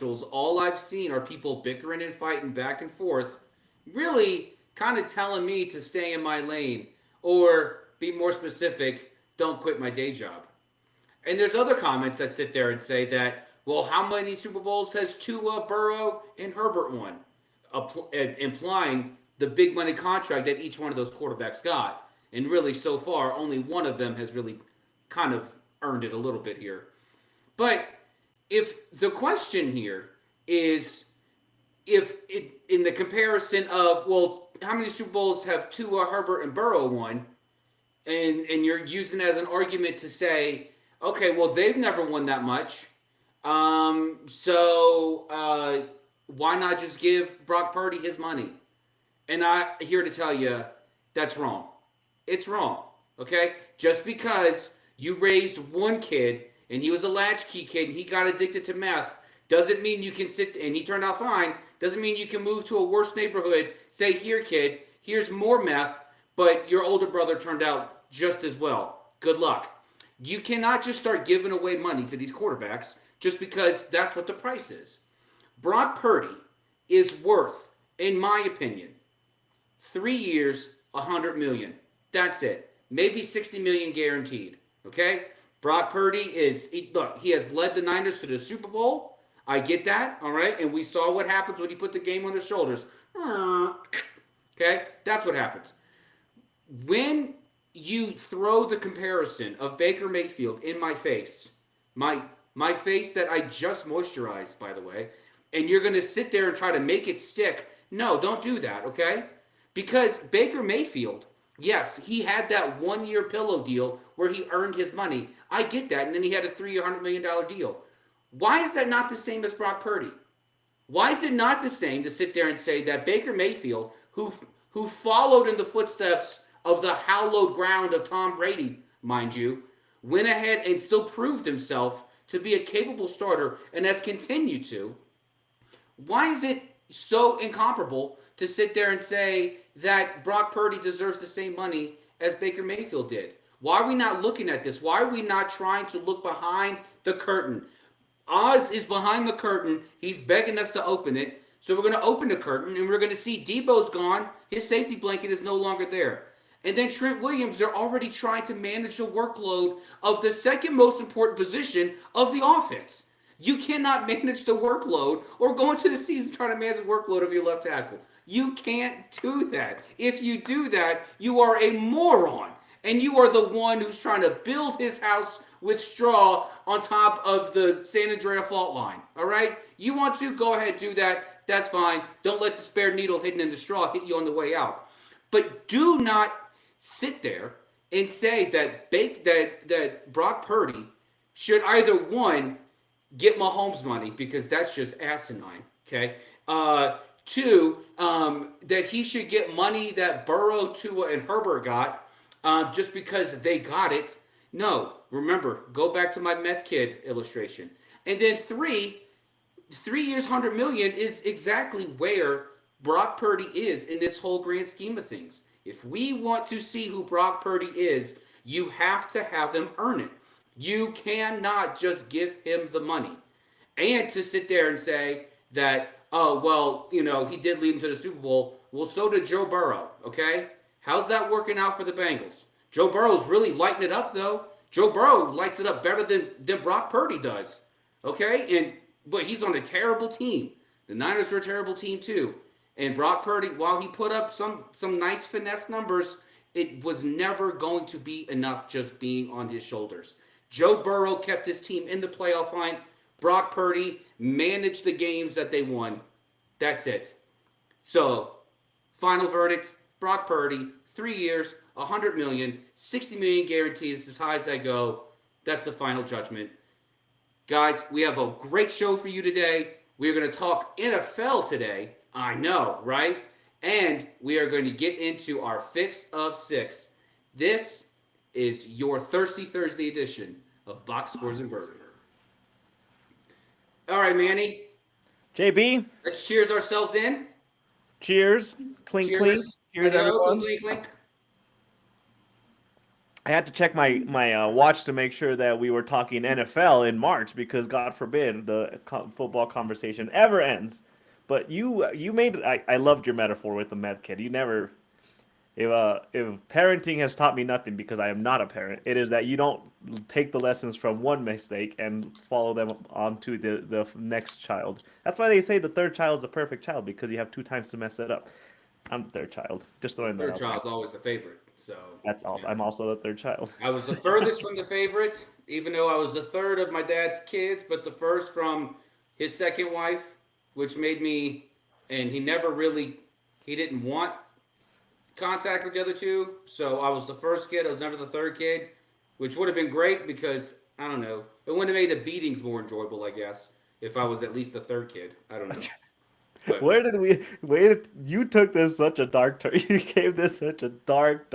all I've seen are people bickering and fighting back and forth, really kind of telling me to stay in my lane, or be more specific, don't quit my day job. And there's other comments that sit there and say that, well, how many Super Bowls has Tua, Burrow, and Herbert won? Implying the big money contract that each one of those quarterbacks got. And really, so far, only one of them has really kind of earned it a little bit here. But if the question here is, if it, in the comparison of, well, how many Super Bowls have Tua, Herbert, and Burrow won? And you're using it as an argument to say, okay, well, they've never won that much. So why not just give Brock Purdy his money? And I'm here to tell you that's wrong. It's wrong. Okay? Just because you raised one kid and he was a latchkey kid and he got addicted to meth doesn't mean you can sit and he turned out fine. Doesn't mean you can move to a worse neighborhood, say, here, kid, here's more meth, but your older brother turned out just as well. Good luck. You cannot just start giving away money to these quarterbacks just because that's what the price is. Brock Purdy is worth, in my opinion, 3 years, 100 million. That's it. Maybe 60 million guaranteed. Okay? Brock Purdy look, he has led the Niners to the Super Bowl. I get that, all right? And we saw what happens when he put the game on his shoulders. Okay? That's what happens. When you throw the comparison of Baker Mayfield in my face, my face that I just moisturized, by the way, and you're going to sit there and try to make it stick. No, don't do that, okay? Because Baker Mayfield, yes, he had that 1-year pillow deal where he earned his money. I get that. And then he had a 3-year, $100 million deal. Why is that not the same as Brock Purdy? Why is it not the same to sit there and say that Baker Mayfield, who followed in the footsteps of the hallowed ground of Tom Brady, mind you, went ahead and still proved himself to be a capable starter and has continued to, why is it so incomparable to sit there and say that Brock Purdy deserves the same money as Baker Mayfield did? Why are we not looking at this? Why are we not trying to look behind the curtain? Oz is behind the curtain. He's begging us to open it. So we're going to open the curtain and we're going to see Debo's gone. His safety blanket is no longer there. And then Trent Williams, they're already trying to manage the workload of the second most important position of the offense. You cannot manage the workload or go into the season trying to manage the workload of your left tackle. You can't do that. If you do that, you are a moron. And you are the one who's trying to build his house with straw on top of the San Andreas fault line. All right? You want to, go ahead, do that. That's fine. Don't let the spare needle hidden in the straw hit you on the way out. But do not sit there and say that Brock Purdy should either, one, get Mahomes money, because that's just asinine, okay? Two, that he should get money that Burrow, Tua, and Herbert got just because they got it. No, remember, go back to my meth kid illustration. And then three years, 100 million is exactly where Brock Purdy is in this whole grand scheme of things. If we want to see who Brock Purdy is, you have to have him earn it. You cannot just give him the money. And to sit there and say that, oh, well, he did lead him to the Super Bowl. Well, so did Joe Burrow, okay? How's that working out for the Bengals? Joe Burrow's really lighting it up, though. Joe Burrow lights it up better than Brock Purdy does, okay? But he's on a terrible team. The Niners are a terrible team, too. And Brock Purdy, while he put up some nice finesse numbers, it was never going to be enough just being on his shoulders. Joe Burrow kept his team in the playoff line. Brock Purdy managed the games that they won. That's it. So, final verdict, Brock Purdy, 3 years, 100 million, 60 million guaranteed. It's as high as I go. That's the final judgment. Guys, we have a great show for you today. We're going to talk NFL today. I know, right? And we are going to get into our Fix of Six. This is your Thirsty Thursday edition of Box Scores and Bourbon. All right, Manny. JB. Let's cheers ourselves in. Cheers. Clink, cheers. clink. Cheers, everyone. Clink, clink. I had to check my watch to make sure that we were talking NFL in March because God forbid the football conversation ever ends. But you made I loved your metaphor with the meth kid. You never if parenting has taught me nothing because I am not a parent, it is that you don't take the lessons from one mistake and follow them on to the next child. That's why they say the third child is the perfect child because you have two times to mess it up. I'm the third child. Just Well, throwing that third out there. child's always the favorite. So, That's also yeah. I'm also the third child. I was the furthest from the favorite, even though I was the third of my dad's kids, but the first from his second wife, which made me, and he never really, he didn't want contact with the other two. So I was the first kid. I was never the third kid, which would have been great because, I don't know, it would have made the beatings more enjoyable, I guess, if I was at least the third kid. I don't know. But Where did we? Where you took this such a dark turn? You gave this such a dark,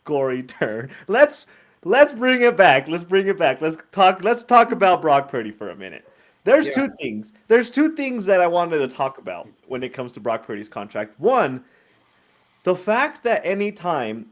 gory turn. Let's bring it back. Let's bring it back. Let's talk about Brock Purdy for a minute. There's two yes, things. There's two things that I wanted to talk about when it comes to Brock Purdy's contract. One, the fact that any time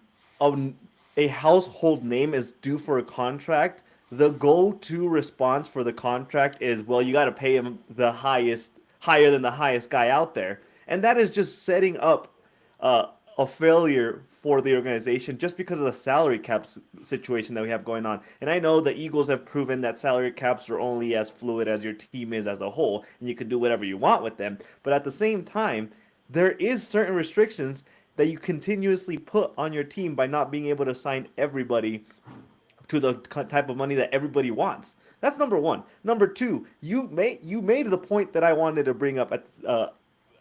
a household name is due for a contract, the go-to response for the contract is, well, you got to pay him the highest, higher than the highest guy out there, and that is just setting up uh, a failure for the organization just because of the salary cap situation that we have going on. And I know the Eagles have proven that salary caps are only as fluid as your team is as a whole, and you can do whatever you want with them. But at the same time, there is certain restrictions that you continuously put on your team by not being able to sign everybody to the type of money that everybody wants. That's number one. Number two, you made the point that I wanted to bring up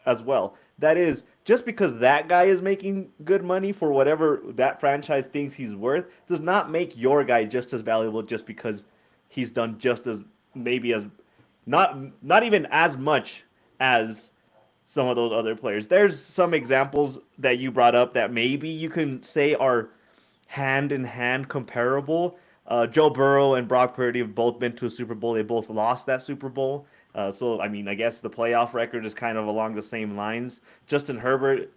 as well. That is, just because that guy is making good money for whatever that franchise thinks he's worth, does not make your guy just as valuable just because he's done just as maybe as not even as much as some of those other players. There's some examples that you brought up that maybe you can say are hand in hand comparable. Joe Burrow and Brock Purdy have both been to a Super Bowl. They both lost that Super Bowl. So, I mean, I guess the playoff record is kind of along the same lines. Justin Herbert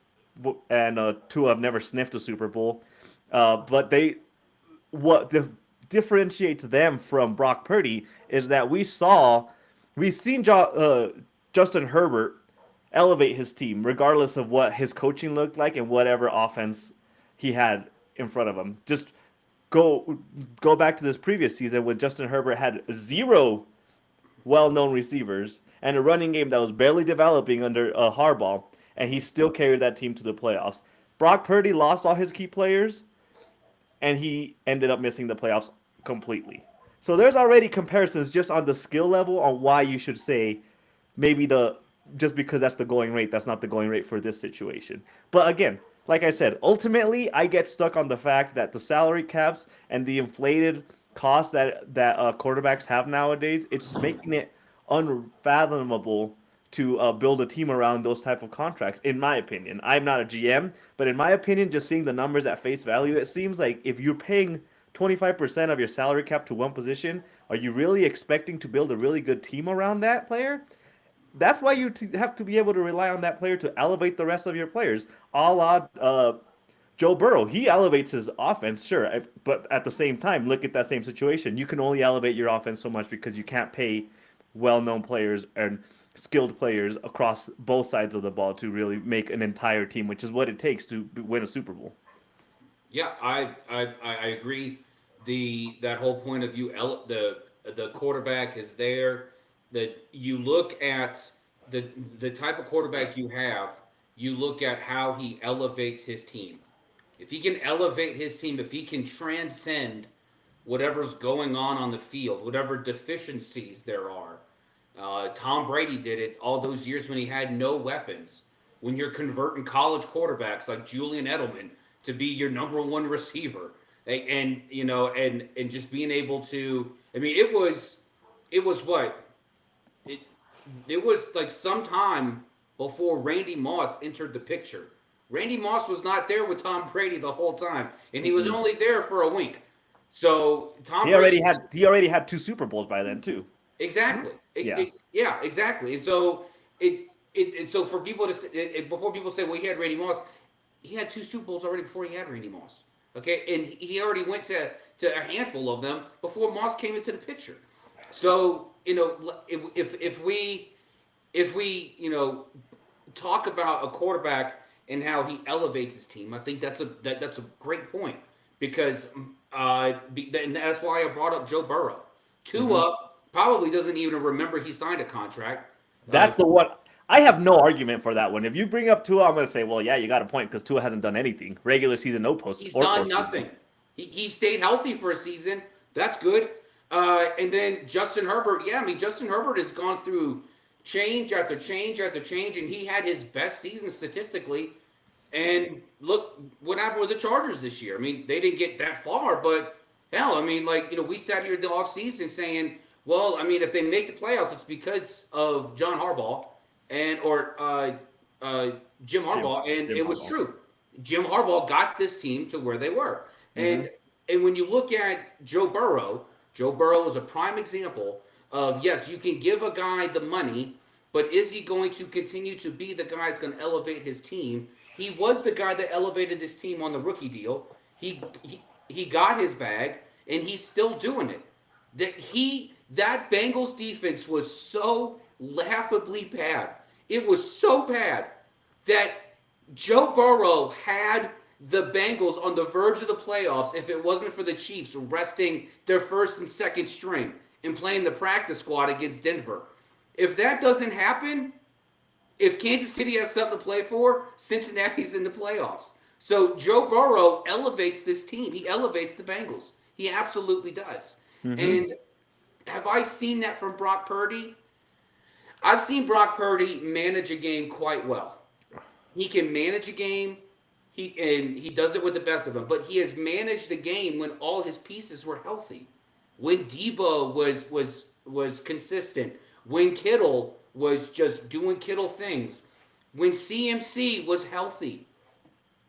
and Tua have never sniffed a Super Bowl. But what differentiates them from Brock Purdy is that we've seen Justin Herbert elevate his team regardless of what his coaching looked like and whatever offense he had in front of him. Just go go back to this previous season when Justin Herbert had zero well-known receivers and a running game that was barely developing under Harbaugh, and he still carried that team to the playoffs. Brock Purdy lost all his key players, and he ended up missing the playoffs completely. So there's already comparisons just on the skill level on why you should say maybe the just because that's the going rate, that's not the going rate for this situation. But again, like I said, ultimately I get stuck on the fact that the salary caps and the inflated costs that quarterbacks have nowadays, it's making it unfathomable to build a team around those type of contracts. In my opinion, I'm not a GM, but in my opinion, just seeing the numbers at face value, it seems like if you're paying 25% of your salary cap to one position, are you really expecting to build a really good team around that player? That's why you have to be able to rely on that player to elevate the rest of your players. A la Joe Burrow, he elevates his offense, sure, but at the same time, look at that same situation. You can only elevate your offense so much because you can't pay well-known players and skilled players across both sides of the ball to really make an entire team, which is what it takes to win a Super Bowl. yeah, I agree. That whole point of view, the quarterback is there. That you look at the type of quarterback you have. You look at how he elevates his team. If he can elevate his team, if he can transcend whatever's going on the field, whatever deficiencies there are. Tom Brady did it all those years when he had no weapons. When you're converting college quarterbacks like Julian Edelman to be your number one receiver, and and just being able to, I mean, it was what it it was like some time before Randy Moss entered the picture. Randy Moss was not there with Tom Brady the whole time, and he was Mm-mm. only there for a wink. So Tom He Brady, already had he already had two Super Bowls by then too. exactly, Yeah. yeah, exactly. And so so for people to before people say, well, he had Randy Moss, he had two Super Bowls already before he had Randy Moss. Okay, and he already went to a handful of them before Moss came into the picture. So if we talk about a quarterback and how he elevates his team, I think that's a great point because and that's why I brought up Joe Burrow. Hmm. Tua probably doesn't even remember he signed a contract. Uh, That's the one. I have no argument for that one. If you bring up Tua, I'm going to say, well, yeah, you got a point because Tua hasn't done anything regular season, no post he's or done postseason. nothing. He stayed healthy for a season. That's good. And then Justin Herbert, yeah, I mean Justin Herbert has gone through change after change after change, and he had his best season statistically. And look what happened with the Chargers this year. I mean, they didn't get that far, but hell, I mean, like, we sat here the offseason saying, well, I mean, if they make the playoffs, it's because of John Harbaugh and or uh, Jim Jim, Harbaugh, and Jim it was Harbaugh. true. Jim Harbaugh got this team to where they were, Hmm. and when you look at Joe Burrow is a prime example of yes, you can give a guy the money, but is he going to continue to be the guy that's going to elevate his team? He was the guy that elevated this team on the rookie deal. He got his bag, and he's still doing it. That Bengals defense was so laughably bad. It was so bad that Joe Burrow had the Bengals on the verge of the playoffs if it wasn't for the Chiefs resting their first and second string and playing the practice squad against Denver. If that doesn't happen, if Kansas City has something to play for, Cincinnati's in the playoffs. So Joe Burrow elevates this team. He elevates the Bengals. He absolutely does. Hmm. And have I seen that from Brock Purdy? I've seen Brock Purdy manage a game quite well. He can manage a game. He does it with the best of them. But he has managed the game when all his pieces were healthy. When Debo was consistent. When Kittle was just doing Kittle things. When CMC was healthy.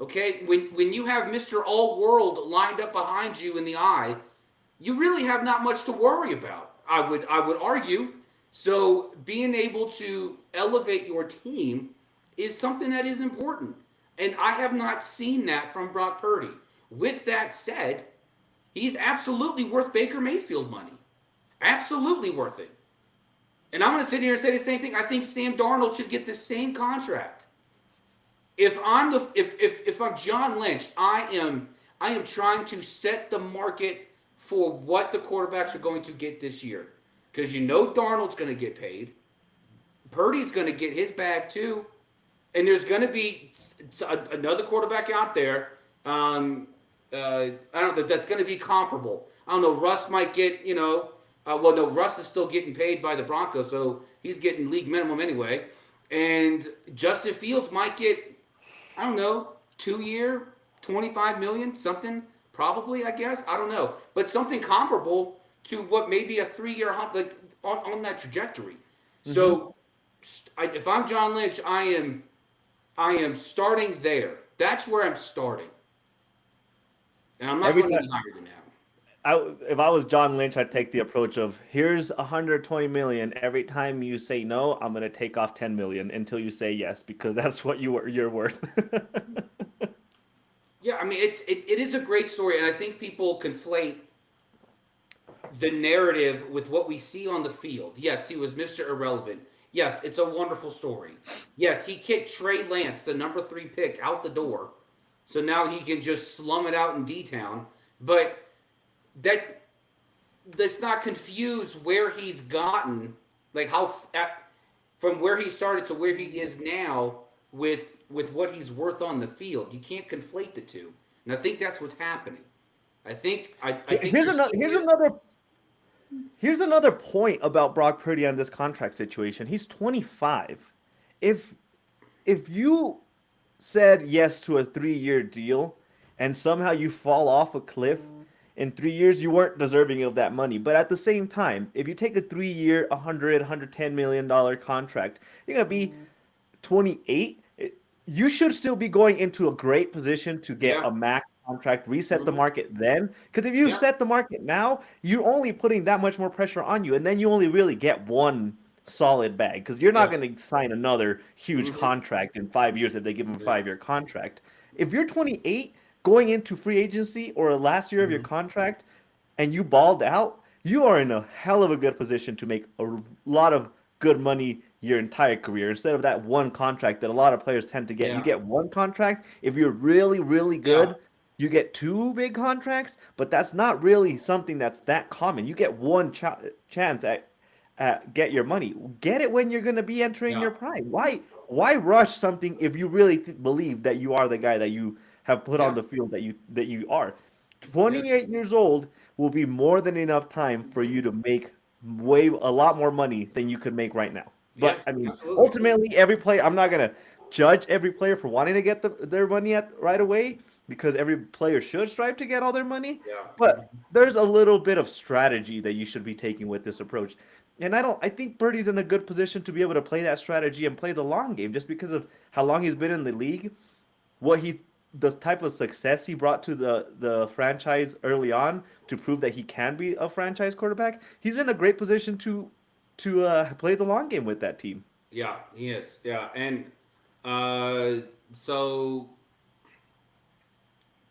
Okay? When you have Mr. All World lined up behind you in the eye, you really have not much to worry about. I would argue. So being able to elevate your team is something that is important. And I have not seen that from Brock Purdy. With that said, he's absolutely worth Baker Mayfield money. Absolutely worth it. And I'm going to sit here and say the same thing. I think Sam Darnold should get the same contract. If I'm John Lynch, I am trying to set the market for what the quarterbacks are going to get this year. Because Darnold's going to get paid. Purdy's going to get his bag too. And there's going to be another quarterback out there. I don't know that's going to be comparable. I don't know. Russ might get well, no, Russ is still getting paid by the Broncos, so he's getting league minimum anyway. And Justin Fields might get I don't know 2 year, 25 million something probably. I guess I don't know, but something comparable to what maybe a 3 year hunt like on that trajectory. Hmm. So if I'm John Lynch, I am starting there. That's where I'm starting, and I'm not Every going time, any higher than that. if I was John Lynch, I'd take the approach of here's 120 million. Every time you say no, I'm going to take off 10 million until you say yes because that's what you're worth. Yeah, I mean it is a great story, and I think people conflate the narrative with what we see on the field. Yes, he was Mr. Irrelevant. Yes, it's a wonderful story. Yes, he kicked Trey Lance, the number 3 pick, out the door, so now he can just slum it out in D Town. But that let's not confuse where he's gotten, like from where he started to where he is now with what he's worth on the field. You can't conflate the two, and I think that's what's happening. I think here's you're another seeing this. here's another point about Brock Purdy on this contract situation. He's 25. If if you said yes to a 3 year deal and somehow you fall off a cliff in 3 years, you weren't deserving of that money. But at the same time, if you take a 3 year, 110 million dollar contract, you're gonna be 28. You should still be going into a great position to get Yeah. a max contract, reset the Hmm. market then. Because if you Yeah. set the market now, you're only putting that much more pressure on you, and then you only really get one solid bag because you're not Yeah. going to sign another huge Hmm. contract in 5 years if they give him a Yeah. 5 year contract. If you're 28, going into free agency or a last year of your Mhm. contract and you balled out, you are in a hell of a good position to make a lot of good money your entire career instead of that one contract that a lot of players tend to get. You Yeah. get one contract. If you're really, really Yeah. good, you get two big contracts, but that's not really something that's that common. You get one chance at get your money. Get it when you're going to be entering Yeah. your prime. Why rush something if you really believe that you are the guy that you have put on Yeah. the field that you are? Yeah. 28 years old will be more than enough time for you to make way a lot more money than you could make right now. Yeah. But I mean, Absolutely. ultimately, every player, I'm not gonna judge every player for wanting to get their money at right away because every player should strive to get all their money. Yeah. But there's a little bit of strategy that you should be taking with this approach. And I think Birdie's in a good position to be able to play that strategy and play the long game just because of how long he's been in the league, what he the type of success he brought to the franchise early on to prove that he can be a franchise quarterback. He's in a great position to play the long game with that team. Yeah. He is. Yeah. And uh, so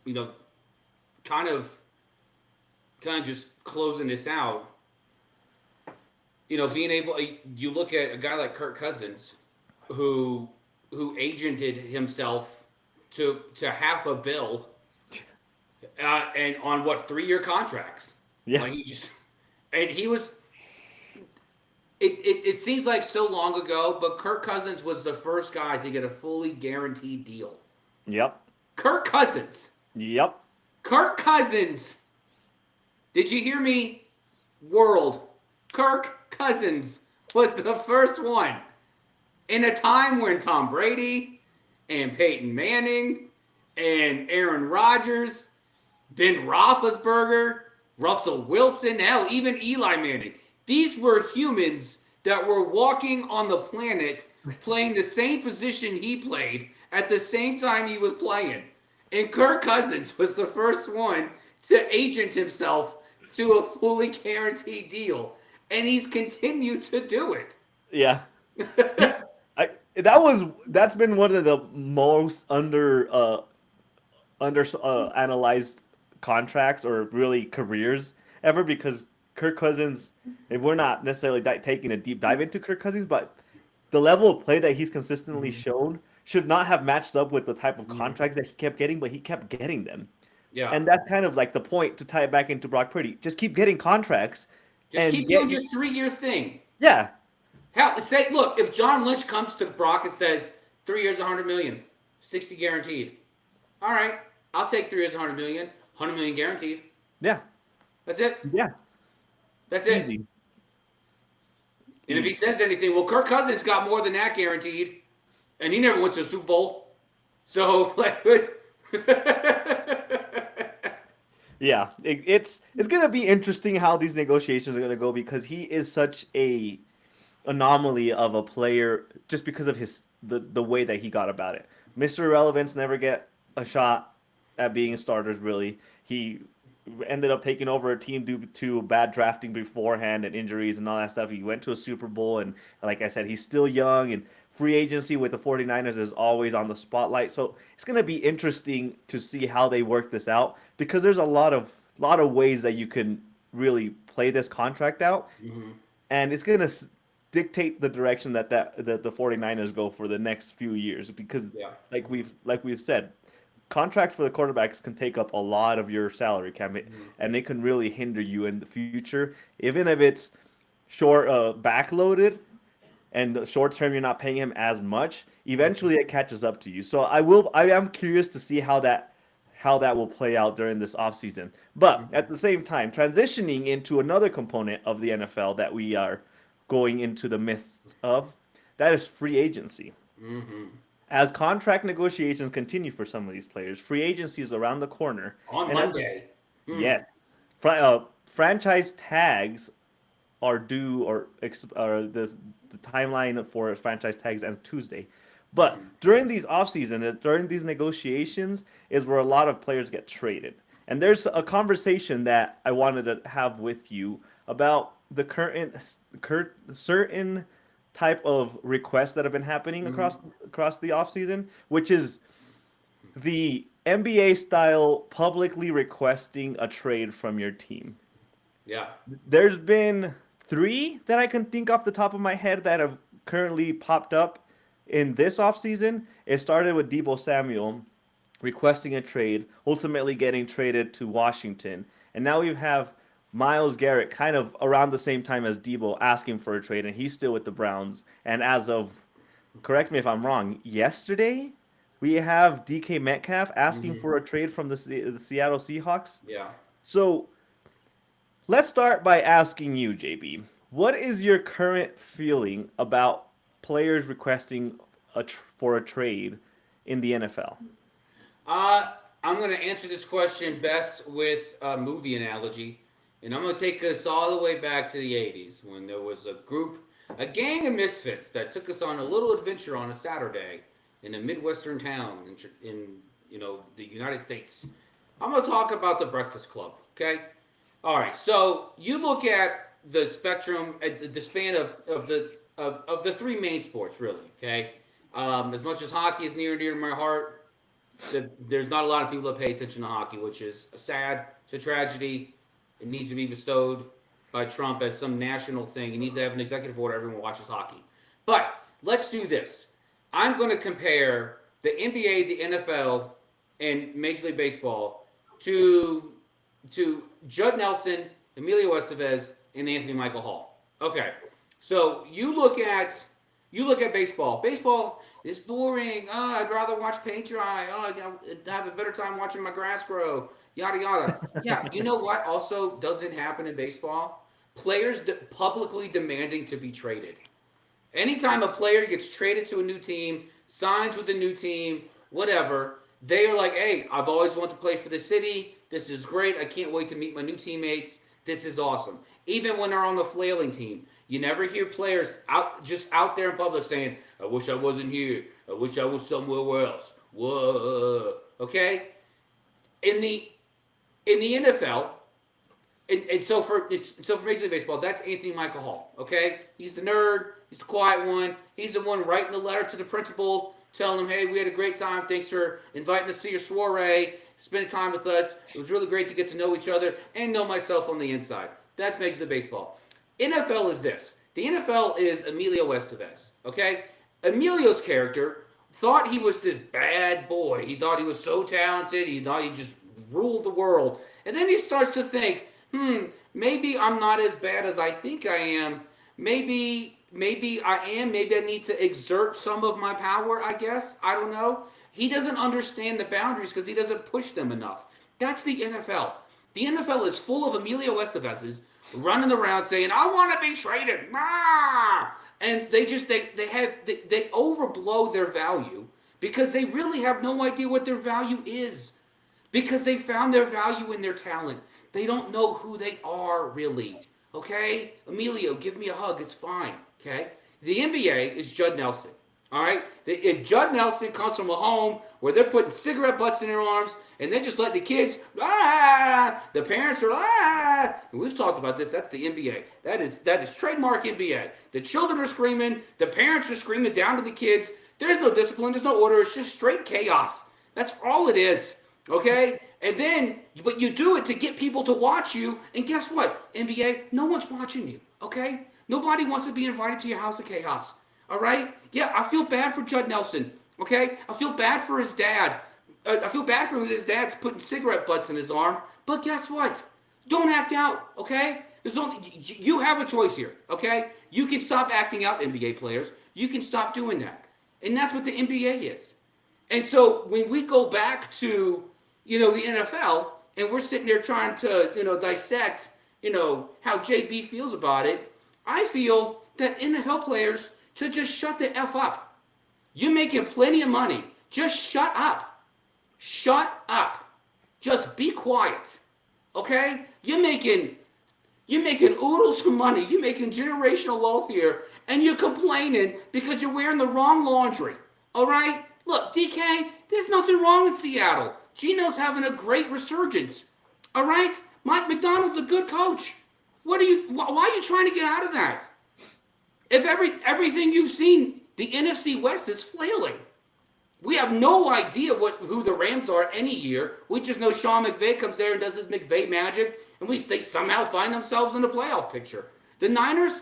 you know, kind of, kind of just closing this out. Being able, you look at a guy like Kirk Cousins, who who agented himself to half a bill, and on what 3 year contracts. Yeah, Like he just, and he was. It seems like so long ago, but Kirk Cousins was the first guy to get a fully guaranteed deal. yep, Kirk Cousins. yep, Kirk Cousins. Did you hear me? World. Kirk Cousins was the first one in a time when Tom Brady and Peyton Manning and Aaron Rodgers, Ben Roethlisberger, Russell Wilson, hell, even Eli Manning. These were humans that were walking on the planet playing the same position he played at the same time he was playing. And Kirk Cousins was the first one to agent himself to a fully guaranteed deal. And he's continued to do it. yeah. He, that's been one of the most under analyzed contracts or really careers ever because Kirk Cousins, and we're not necessarily taking a deep dive into Kirk Cousins, but the level of play that he's consistently Mhm. shown should not have matched up with the type of Mhm. contracts that he kept getting, but he kept getting them. Yeah. And that's kind of like the point to tie it back into Brock Purdy. Just keep getting contracts Just and keep get doing your your 3 year thing. yeah, Hell, say, look, if John Lynch comes to Brock and says 3 years, 100 million, 60 guaranteed. All right, I'll take 3 years, 100 million, 100 million guaranteed. yeah, That's it. yeah. That's it. Easy. And if he Easy. says anything, well, Kirk Cousins got more than that guaranteed, and he never went to a Super Bowl. So, like, Yeah, it's gonna be interesting how these negotiations are gonna go because he is such a anomaly of a player just because of the way that he got about it. Mr. Irrelevance never get a shot at being starters really. He ended up taking over a team due to bad drafting beforehand and injuries and all that stuff. He went to a Super Bowl and like I said, he's still young and free agency with the 49ers is always on the spotlight. So it's going to be interesting to see how they work this out because there's a lot of ways that you can really play this contract out Mhm. and it's going to dictate the direction that the 49ers go for the next few years because Yeah. like we've said contracts for the quarterbacks can take up a lot of your salary cap Mhm. and it can really hinder you in the future even if it's short backloaded and short term you're not paying him as much eventually it catches up to you so I am curious to see how that will play out during this offseason. But Mhm. at the same time, transitioning into another component of the NFL that we are going into the midst of, that is free agency. Mhm. As contract negotiations continue for some of these players, free agency is around the corner. On And as Monday. yes, Mm. franchise tags are due or the timeline for franchise tags ends Tuesday. But Mhm. during these offseason, during these negotiations, is where a lot of players get traded. And there's a conversation that I wanted to have with you about the certain type of requests that have been happening Mhm. across the offseason, which is the NBA style publicly requesting a trade from your team. Yeah. There's been three that I can think off the top of my head that have currently popped up in this offseason. It started with Debo Samuel requesting a trade, ultimately getting traded to Washington. And now we have Miles Garrett kind of around the same time as Debo asking for a trade, and he's still with the Browns. And as of, correct me if I'm wrong, yesterday we have DK Metcalf asking Hmm. for a trade from the Seattle Seahawks. Yeah. So let's start by asking you, JB. What is your current feeling about players requesting for a trade in the NFL? I'm going to answer this question best with a movie analogy. And I'm going to take us all the way back to the 80s when there was a gang of misfits that took us on a little adventure on a Saturday in a Midwestern town in the United States. I'm going to talk about the Breakfast Club, okay? All right, so you look at the spectrum, at the span of the three main sports, really, okay? As much as hockey is near and dear to my heart, there's not a lot of people that pay attention to hockey, which is sad. It's a tragedy. It needs to be bestowed by Trump as some national thing. He needs to have an executive order. Everyone watches hockey. But let's do this. I'm going to compare the NBA, the NFL, and Major League Baseball to Judd Nelson, Emilio Estevez, and Anthony Michael Hall. Okay, so you look at baseball. Baseball is boring. Oh, I'd rather watch paint dry. Oh, I have a better time watching my grass grow. Yada yada. Yeah, you know what also doesn't happen in baseball? Players publicly demanding to be traded. Anytime a player gets traded to a new team, signs with a new team, whatever, they are like, hey, I've always wanted to play for the city. This is great. I can't wait to meet my new teammates. This is awesome. Even when they're on the flailing team, you never hear players out there in public saying, I wish I wasn't here. I wish I was somewhere else. Whoa. Okay? In the NFL, and so for Major League Baseball, that's Anthony Michael Hall. Okay, he's the nerd. He's the quiet one. He's the one writing the letter to the principal, telling him, "Hey, we had a great time. Thanks for inviting us to your soiree, spending time with us. It was really great to get to know each other and know myself on the inside." That's Major League Baseball. NFL is this. The NFL is Emilio Estevez. Okay, Emilio's character thought he was this bad boy. He thought he was so talented. He thought he just ruled the world. And then he starts to think, maybe I'm not as bad as I think I am. Maybe I am. Maybe I need to exert some of my power, I guess. I don't know. He doesn't understand the boundaries because he doesn't push them enough. That's the NFL. The NFL is full of Emilio Estevez's running around saying, I want to be traded. Ah! And they overblow their value because they really have no idea what their value is. Because they found their value in their talent. They don't know who they are really. Okay? Emilio, give me a hug. It's fine. Okay? The NBA is Judd Nelson. All right? Judd Nelson comes from a home where they're putting cigarette butts in their arms and they're just letting the kids, the parents are, and we've talked about this. That's the NBA. That is trademark NBA. The children are screaming. The parents are screaming down to the kids. There's no discipline. There's no order. It's just straight chaos. That's all it is. Okay? And then, but you do it to get people to watch you. And guess what? NBA, no one's watching you. Okay? Nobody wants to be invited to your house of chaos. All right? Yeah, I feel bad for Judd Nelson. Okay? I feel bad for his dad. I feel bad for him. His dad's putting cigarette butts in his arm. But guess what? Don't act out. Okay? You have a choice here. Okay? You can stop acting out, NBA players. You can stop doing that. And that's what the NBA is. And so when we go back to the NFL, and we're sitting there trying to, dissect, how JB feels about it, I feel that NFL players to just shut the F up. You're making plenty of money. Just shut up. Shut up. Just be quiet. Okay? You're making oodles of money. You're making generational wealth here, and you're complaining because you're wearing the wrong laundry. All right? Look, DK, there's nothing wrong with Seattle. Gino's having a great resurgence. All right? Mike McDonald's a good coach. Why are you trying to get out of that? If everything you've seen, the NFC West is flailing. We have no idea who the Rams are any year. We just know Sean McVay comes there and does his McVay magic, and they somehow find themselves in the playoff picture. The Niners,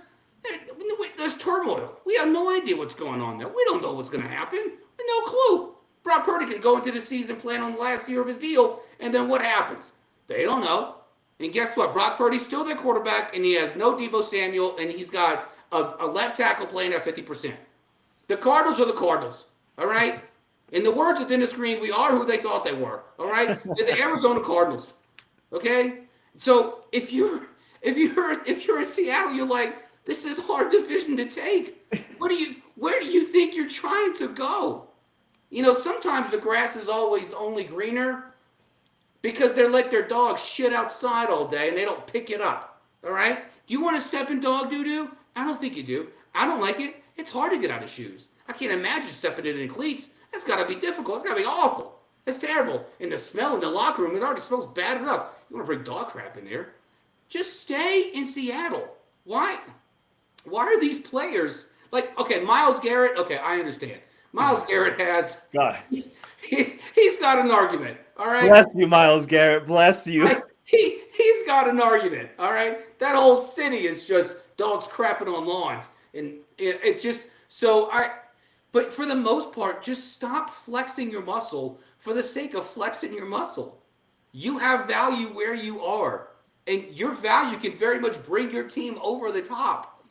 there's turmoil. We have no idea what's going on there. We don't know what's going to happen. No clue. Brock Purdy can go into the season playing on the last year of his deal, and then what happens? They don't know. And guess what? Brock Purdy's still their quarterback, and he has no Debo Samuel, and he's got a left tackle playing at 50%. The Cardinals are the Cardinals, all right? In the words within the screen, we are who they thought they were, all right? They're the Arizona Cardinals, okay? So if you're in Seattle, you're like, this is a hard division to take. Where do you think you're trying to go? You know, sometimes the grass is always only greener because they let their dogs shit outside all day and they don't pick it up. All right? Do you want to step in dog doo-doo? I don't think you do. I don't like it. It's hard to get out of shoes. I can't imagine stepping in cleats. That's got to be difficult. It's got to be awful. It's terrible. And the smell in the locker room, it already smells bad enough. You want to bring dog crap in there? Just stay in Seattle. Why are these players like, okay, Myles Garrett, okay, I understand. Myles Garrett has God. He's got an argument, all right? Bless you, Myles Garrett. Bless you. He's got an argument, all right? That whole city is just dogs crapping on lawns. And it's just but for the most part, just stop flexing your muscle for the sake of flexing your muscle. You have value where you are, and your value can very much bring your team over the top.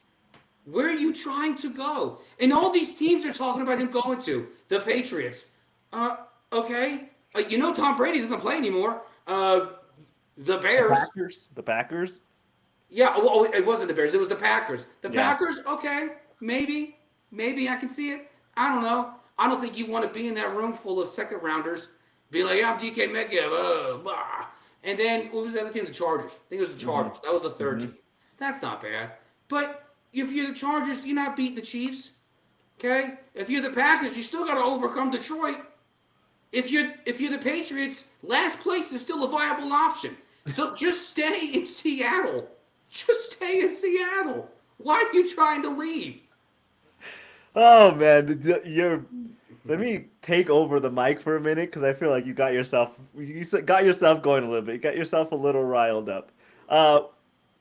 Where are you trying to go? And all these teams are talking about him going to. The Patriots. Okay. You know Tom Brady doesn't play anymore. The Bears. The Packers. Yeah, well, it wasn't the Bears. It was the Packers. The Packers, okay. Maybe I can see it. I don't know. I don't think you want to be in that room full of second rounders. Be like, yeah, I'm DK Metcalf. Blah. And then, what was the other team? The Chargers. I think it was the Chargers. Mm-hmm. That was the third team. That's not bad. But if you're the Chargers, you're not beating the Chiefs. Okay? If you're the Packers, you still got to overcome Detroit. If you're the Patriots, last place is still a viable option. So just stay in Seattle. Just stay in Seattle. Why are you trying to leave? Oh man, let me take over the mic for a minute because I feel like you got yourself going a little bit. You got yourself a little riled up.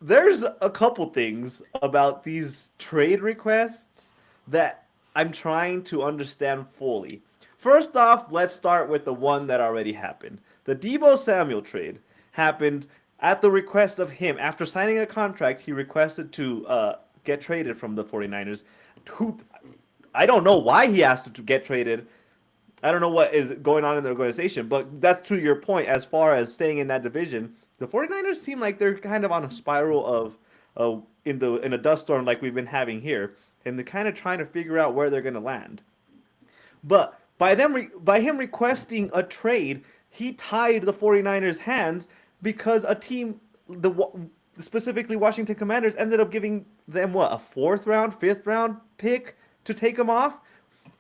There's a couple things about these trade requests that I'm trying to understand fully. First off, let's start with the one that already happened. The Debo Samuel trade happened at the request of him. After signing a contract, he requested to get traded from the 49ers. I don't know why he asked to get traded. I don't know what is going on in the organization, but that's to your point as far as staying in that division. The 49ers seem like they're kind of on a spiral of in a dust storm like we've been having here, and they're kind of trying to figure out where they're going to land. But by him requesting a trade, he tied the 49ers' hands because a team, specifically Washington Commanders, ended up giving them a 4th round, 5th round pick to take him off.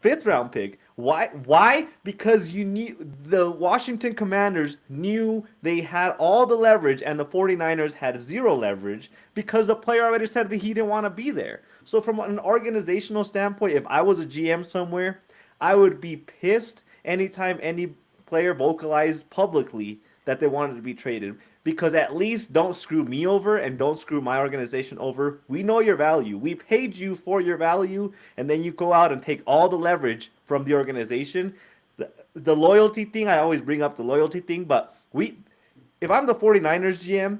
5th round pick. Why? Because the Washington Commanders knew they had all the leverage and the 49ers had 0 leverage because the player already said that he didn't want to be there. So from an organizational standpoint, if I was a GM somewhere, I would be pissed anytime any player vocalized publicly that they wanted to be traded, because at least don't screw me over and don't screw my organization over. We know your value. We paid you for your value, and then you go out and take all the leverage from the organization. The loyalty thing, I always bring up the loyalty thing, but if I'm the 49ers GM,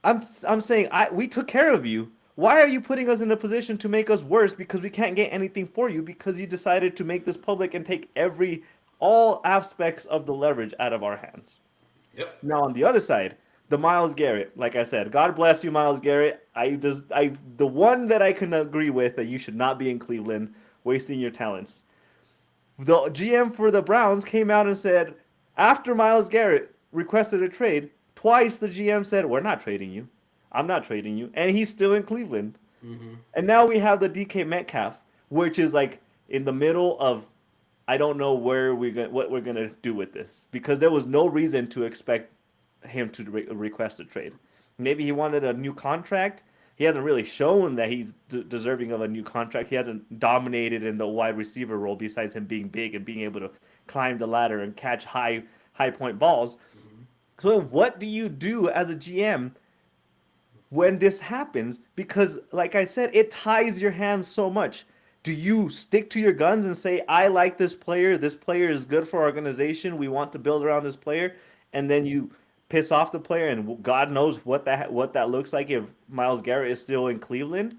I'm saying we took care of you. Why are you putting us in a position to make us worse because we can't get anything for you because you decided to make this public and take all aspects of the leverage out of our hands? Yep. Now on the other side, the Myles Garrett, like I said, God bless you, Myles Garrett. The one that I can agree with that you should not be in Cleveland wasting your talents. The GM for the Browns came out and said, after Myles Garrett requested a trade, twice the GM said, we're not trading you. I'm not trading you. And he's still in Cleveland. Mm-hmm. And now we have the DK Metcalf, which is like in the middle of, I don't know what we're gonna do with this, because there was no reason to expect him to request a trade. Maybe he wanted a new contract. he hasn't really shown that he's deserving of a new contract. He hasn't dominated in the wide receiver role besides him being big and being able to climb the ladder and catch high point balls. Mm-hmm. So what do you do as a GM when this happens? Because like I said, it ties your hands so much. Do you stick to your guns and say, I like this player, this player is good for our organization, we want to build around this player, and then you piss off the player, and God knows what that looks like if Miles Garrett is still in Cleveland,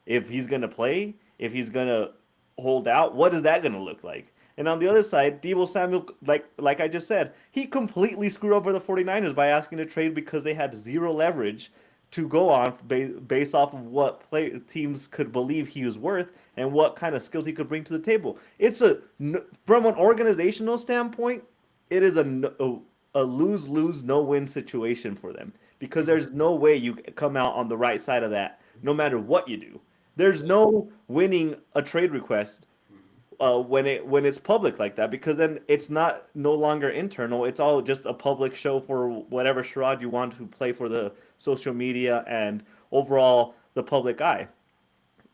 if he's gonna play, if he's gonna hold out, what is that gonna look like? And on the other side, Deebo Samuel, like I just said, he completely screwed over the 49ers by asking to trade because they had zero leverage to go on based off of what teams could believe he was worth and what kind of skills he could bring to the table. It's from an organizational standpoint, it is a lose lose no win situation for them because there's no way you come out on the right side of that no matter what you do. There's no winning a trade request when it's public like that, because then it's not no longer internal. It's all just a public show for whatever charade you want to play for the social media and overall the public eye.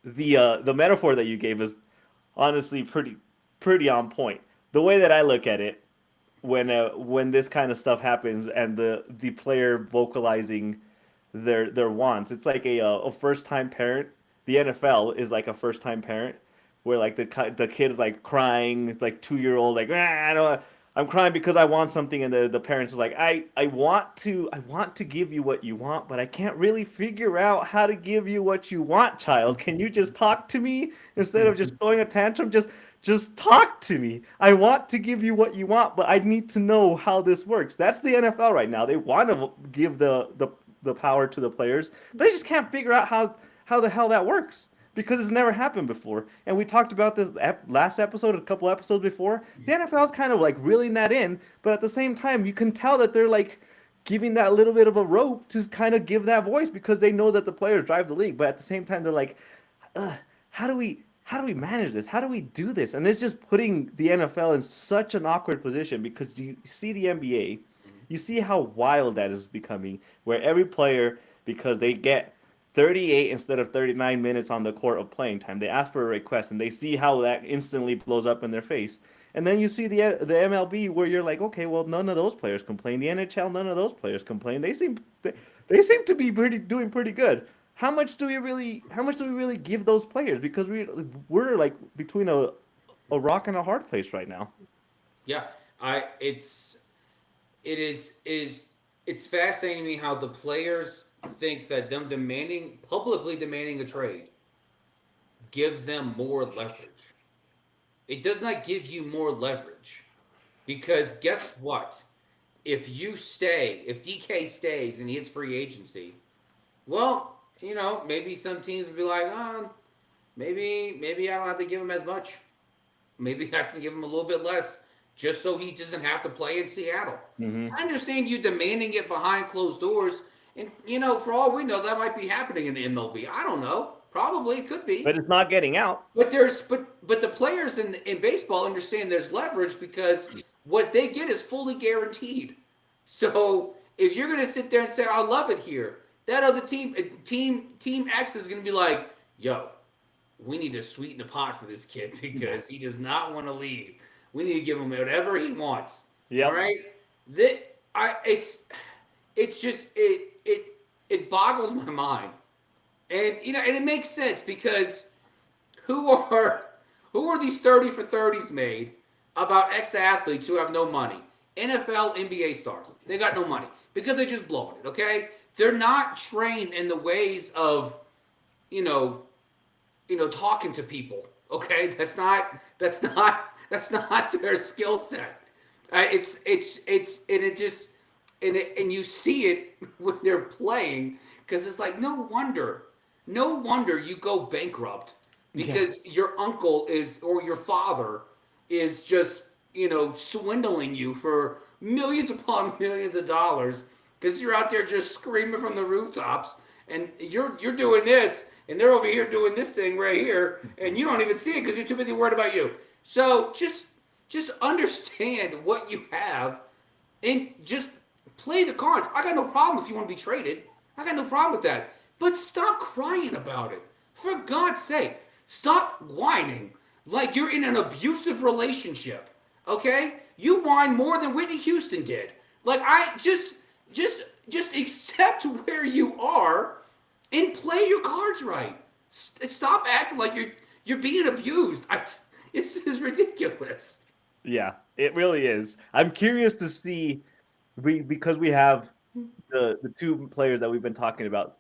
The metaphor that you gave is honestly pretty on point. The way that I look at it, when this kind of stuff happens and the player vocalizing their wants, it's like a first time parent. The NFL is like a first time parent where like the kid is like crying. It's like 2 year old like I don't. I'm crying because I want something, and the parents are like, I want to give you what you want, but I can't really figure out how to give you what you want, child. Can you just talk to me instead of just throwing a tantrum? Just talk to me. I want to give you what you want, but I need to know how this works. That's the NFL right now. They want to give the power to the players, but they just can't figure out how the hell that works because it's never happened before. And we talked about this last episode, a couple episodes before. The NFL is kind of like reeling that in, but at the same time, you can tell that they're like giving that little bit of a rope to kind of give that voice because they know that the players drive the league. But at the same time, they're like, how do we manage this? How do we do this? And it's just putting the NFL in such an awkward position because you see the NBA, you see how wild that is becoming, where every player, because they get 38 instead of 39 minutes on the court of playing time, they ask for a request, and they see how that instantly blows up in their face. And then you see the MLB where you're like, okay, well, none of those players complain. The NHL, none of those players complain. They seem to be doing pretty good. How much do we really give those players? Because we're like between a rock and a hard place right now. Yeah, it is it's fascinating to me how the players think that them publicly demanding a trade gives them more leverage. It does not give you more leverage because guess what? If DK stays and he hits free agency, well, maybe some teams would be like, oh, maybe I don't have to give him as much. Maybe I can give him a little bit less just so he doesn't have to play in Seattle. Mm-hmm. I understand you demanding it behind closed doors. And, for all we know, that might be happening in the MLB. I don't know. Probably it could be. But it's not getting out. But but the players in baseball understand there's leverage because what they get is fully guaranteed. So if you're going to sit there and say, I love it here, that other team X is going to be like, yo, we need to sweeten the pot for this kid because he does not want to leave. We need to give him whatever he wants. Yeah. All right. It's just it boggles my mind, and and it makes sense because who are these 30 for 30s made about ex-athletes who have no money? NFL, NBA stars. They got no money because they're just blowing it. Okay, they're not trained in the ways of talking to people. Okay, that's not their skill set. And you see it when they're playing because it's like no wonder you go bankrupt because your uncle or your father is just swindling you for millions upon millions of dollars because you're out there just screaming from the rooftops and you're doing this and they're over here doing this thing right here and you don't even see it because you're too busy worried about you. So just understand what you have and just play the cards. I got no problem if you want to be traded. I got no problem with that. But stop crying about it. For God's sake, stop whining like you're in an abusive relationship. Okay? You whine more than Whitney Houston did. Like I just just accept where you are and play your cards right. Stop acting like you're being abused. This is ridiculous. Yeah, it really is. I'm curious to see because we have the two players that we've been talking about,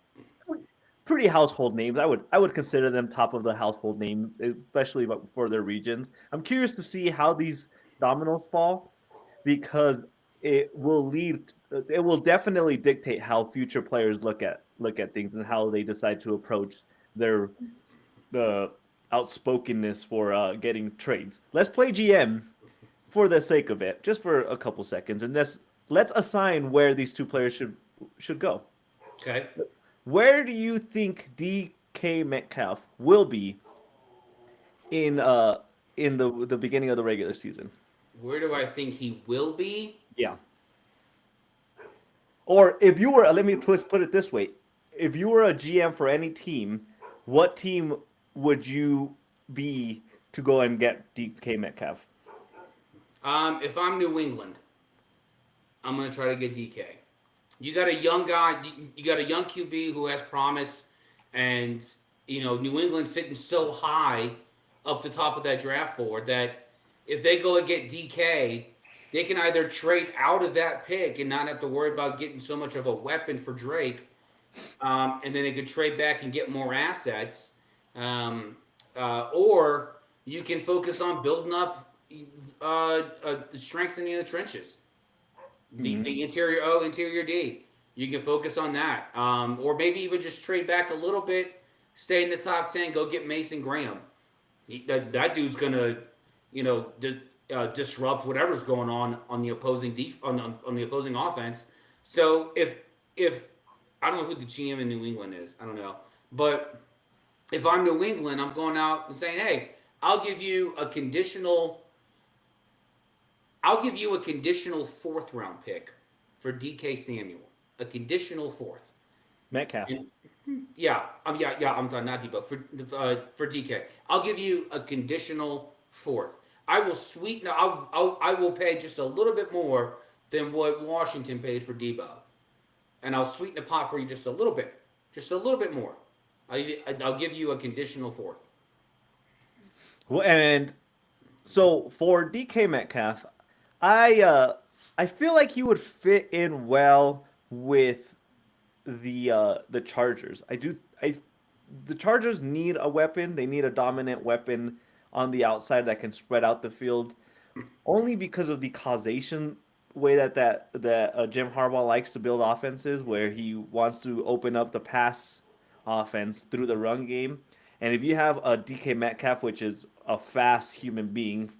pretty household names. I would consider them top of the household name, especially for their regions. I'm curious to see how these dominoes fall because it will definitely dictate how future players look at things and how they decide to approach their the outspokenness for getting trades. Let's play GM for the sake of it, just for a couple seconds, and let's assign where these two players should go. Okay. Where do you think DK Metcalf will be in the beginning of the regular season? Where do I think he will be? Yeah. Or if you were, let me put it this way: if you were a GM for any team, what team would you be to go and get DK Metcalf? If I'm New England, I'm gonna try to get DK. You got a young guy. You got a young QB who has promise, and New England's sitting so high up the top of that draft board that if they go and get DK, they can either trade out of that pick and not have to worry about getting so much of a weapon for Drake, and then they could trade back and get more assets, or you can focus on building up, strengthening the trenches. The interior D. You can focus on that, or maybe even just trade back a little bit, stay in the top 10, go get Mason Graham. That dude's gonna, disrupt whatever's going on the opposing on the opposing offense. So if I don't know who the GM in New England is, I don't know, but if I'm New England, I'm going out and saying, hey, I'll give you a conditional I'll give you a conditional fourth round pick for DK Samuel. A conditional fourth. Metcalf. And, yeah. I'm sorry, not Debo for DK. I'll give you a conditional fourth. I will sweeten. I will pay just a little bit more than what Washington paid for Debo, and I'll sweeten the pot for you just a little bit more. I'll give you a conditional fourth. Well, and so for DK Metcalf, I feel like he would fit in well with the Chargers. The Chargers need a weapon. They need a dominant weapon on the outside that can spread out the field. Only because of the causation way that Jim Harbaugh likes to build offenses, where he wants to open up the pass offense through the run game. And if you have a DK Metcalf, which is a fast human being,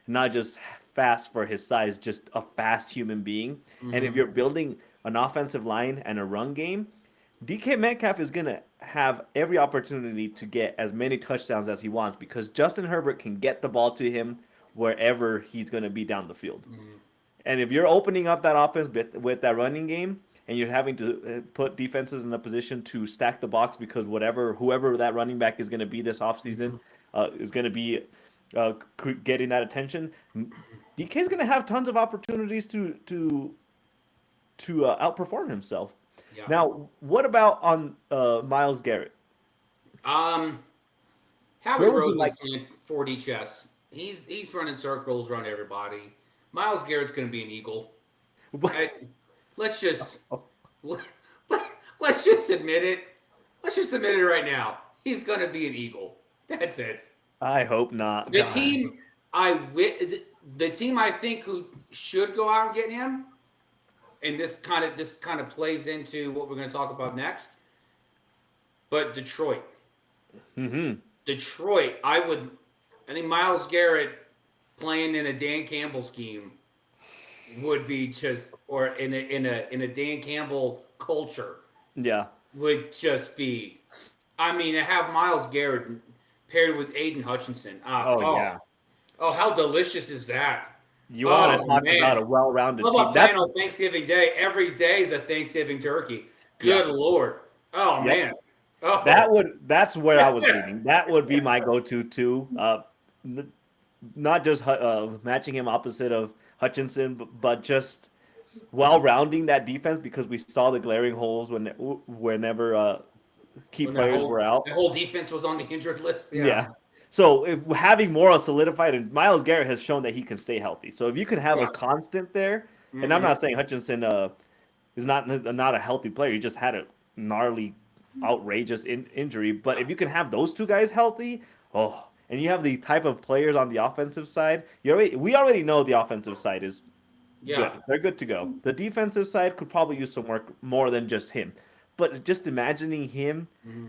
not just fast for his size, just a fast human being. And if you're building an offensive line and a run game, DK Metcalf is going to have every opportunity to get as many touchdowns as he wants because Justin Herbert can get the ball to him wherever he's going to be down the field. And if you're opening up that offense with that running game and you're having to put defenses in a position to stack the box because whoever that running back is going to be this offseason is going to be getting that attention, DK is going to have tons of opportunities to outperform himself. Yeah. Now, what about on Myles Garrett? Howie Where would you Roseman's like- playing 4D chess. He's running circles around everybody. Myles Garrett's going to be an Eagle. Let's just let's just admit it. Let's just admit it right now. He's going to be an Eagle. That's it. I hope not. The God. team I think who should go out and get him, and this kind of plays into what we're going to talk about next. But Detroit. Detroit, I think Myles Garrett playing in a Dan Campbell scheme would be just, or in a Dan Campbell culture. Yeah. Would just be, I mean, to have Myles Garrett paired with Aiden Hutchinson. Yeah. Oh, how delicious is that? You want to talk about a well-rounded How team. about playing on Thanksgiving Day? Every day is a Thanksgiving turkey. Good Lord. Oh, Yep. man. Oh, That's where I was leaning. That would be my go-to too. Not just matching him opposite of Hutchinson, but just while rounding that defense because we saw the glaring holes whenever key when that players whole were out. that whole defense was on the injured list. Yeah. Yeah. So having Morrow solidified, and Miles Garrett has shown that he can stay healthy. So if you can have a Yeah. constant there, and I'm Mm-hmm. not saying Hutchinson is not a healthy player. He just had a gnarly, outrageous injury. But if you can have those two guys healthy, oh, and you have the type of players on the offensive side, we already know the offensive side is Yeah. good. They're good to go. The defensive side could probably use some work more than just him. But just imagining him Mm-hmm.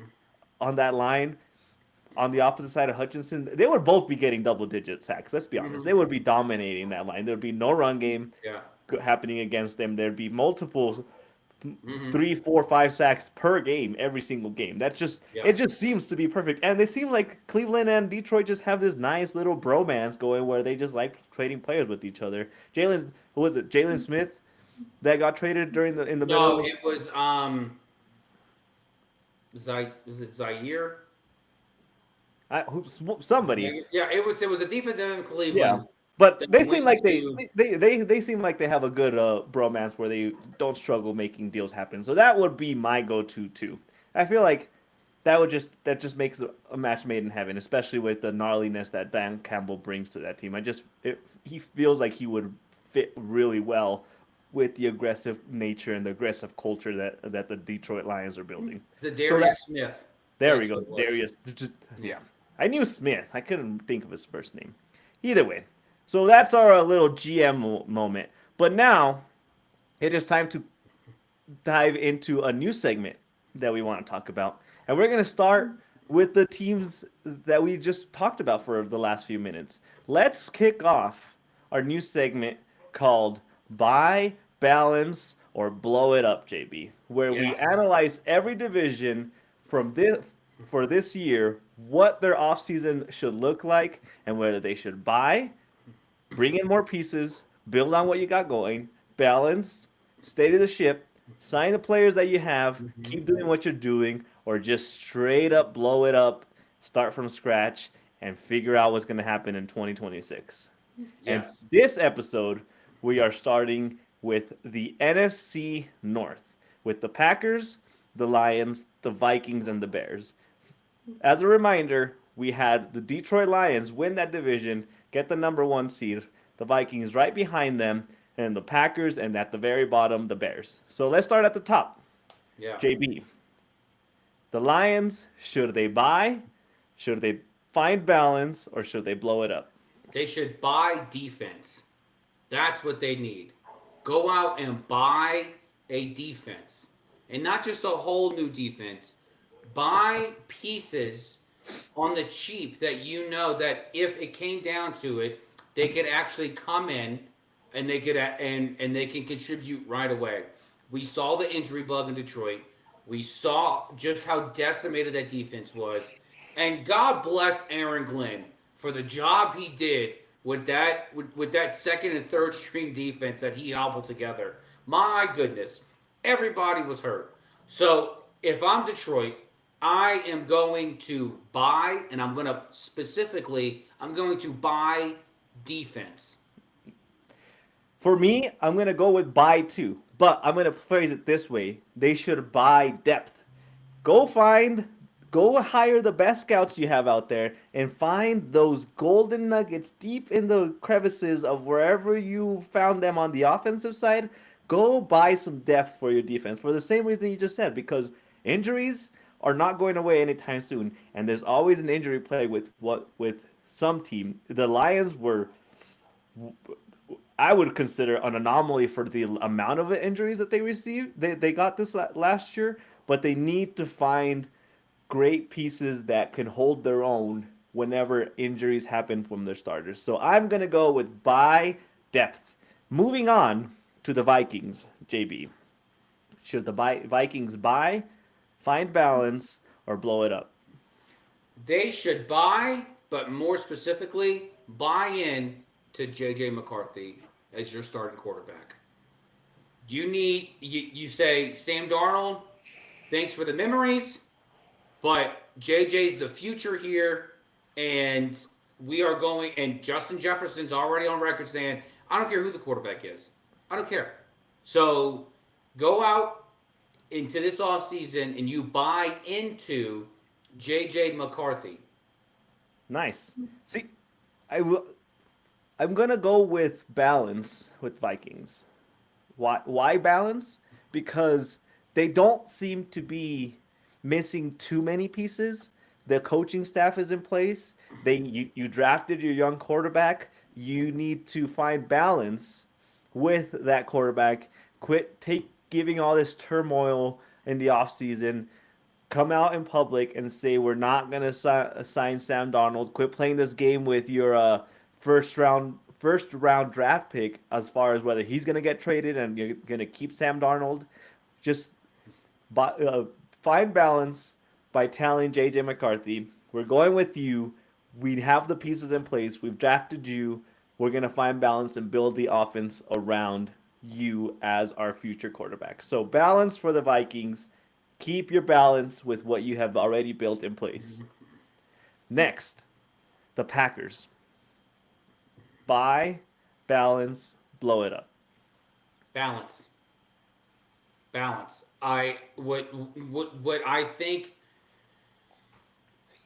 on that line on the opposite side of Hutchinson, they would both be getting double digit sacks. Let's be honest. Mm-hmm. They would be dominating that line. There'd be no run game Yeah. happening against them. There'd be multiple Mm-hmm. 3, 4, 5 sacks per game, every single game. Yeah. It just seems to be perfect. And they seem like Cleveland and Detroit just have this nice little bromance going where they just like trading players with each other. Who was it? Jalen Smith that got traded during the in the No, middle of it was was it Zaire? somebody. Yeah, it was a defensive end in Yeah. Cleveland But that they seem went like to they seem like they have a good bromance where they don't struggle making deals happen. So that would be my go-to too. I feel like that just makes a match made in heaven, especially with the gnarliness that Dan Campbell brings to that team. He feels like he would fit really well with the aggressive nature and the aggressive culture that the Detroit Lions are building. So Darius Smith. there we That's go. what it was. Darius. Yeah. Yeah. I knew Smith. I couldn't think of his first name. Either way. So that's our little GM moment. But now it is time to dive into a new segment that we want to talk about. And we're going to start with the teams that we just talked about for the last few minutes. Let's kick off our new segment called Buy, Balance, or Blow It Up, JB, where we Yes. analyze every division from this for this year, what their offseason should look like, and whether they should buy, bring in more pieces, build on what you got going, balance, stay to the ship, sign the players that you have, Hmm. keep doing what you're doing, or just straight up blow it up, start from scratch, and figure out what's going to happen in 2026. And Yes. this episode, we are starting with the NFC North, with the Packers, the Lions, the Vikings, and the Bears. As a reminder, we had the Detroit Lions win that division, get the number one seed, the Vikings right behind them, and the Packers, and at the very bottom, the Bears. So let's start at the top. Yeah. JB, the Lions, should they buy? Should they find balance? Or should they blow it up? They should buy defense. That's what they need. Go out and buy a defense. And not just a whole new defense. Buy pieces on the cheap that you know that if it came down to it, they could actually come in and they can contribute right away. We saw the injury bug in Detroit. We saw just how decimated that defense was. And God bless Aaron Glenn for the job he did with that second and third string defense that he hobbled together. My goodness, everybody was hurt. So if I'm Detroit, I am going to buy, and I'm going to buy defense. For me, I'm going to go with buy too. But I'm going to phrase it this way: they should buy depth. Go find, go hire the best scouts you have out there and find those golden nuggets deep in the crevices of wherever you found them on the offensive side. Go buy some depth for your defense for the same reason you just said, because injuries are not going away anytime soon, and there's always an injury plague with some team. The Lions were, I would consider, an anomaly for the amount of injuries that they received. They got this last year, but they need to find great pieces that can hold their own whenever injuries happen from their starters. So I'm going to go with buy depth. Moving on to the Vikings, JB. Should the Vikings buy, find balance, or blow it up? They should buy, but more specifically, buy in to JJ McCarthy as your starting quarterback. You say Sam Darnold, thanks for the memories. But JJ's the future here, and we are going. And Justin Jefferson's already on record saying, "I don't care who the quarterback is. I don't care." So go out into this offseason and you buy into JJ McCarthy. Nice. See, I will. I'm gonna go with balance with Vikings. Why balance? Because they don't seem to be missing too many pieces. The coaching staff is in place. You drafted your young quarterback. You need to find balance with that quarterback. Quit take giving all this turmoil in the offseason. Come out in public and say we're not gonna sign Sam Darnold. Quit playing this game with your first round draft pick as far as whether he's gonna get traded and you're gonna keep Sam Darnold. Just find balance by telling JJ McCarthy, we're going with you. We have the pieces in place. We've drafted you. We're gonna find balance and build the offense around you as our future quarterback. So balance for the Vikings. Keep your balance with what you have already built in place. Next, the Packers. Buy, balance, blow it up. Balance. Balance. I what I think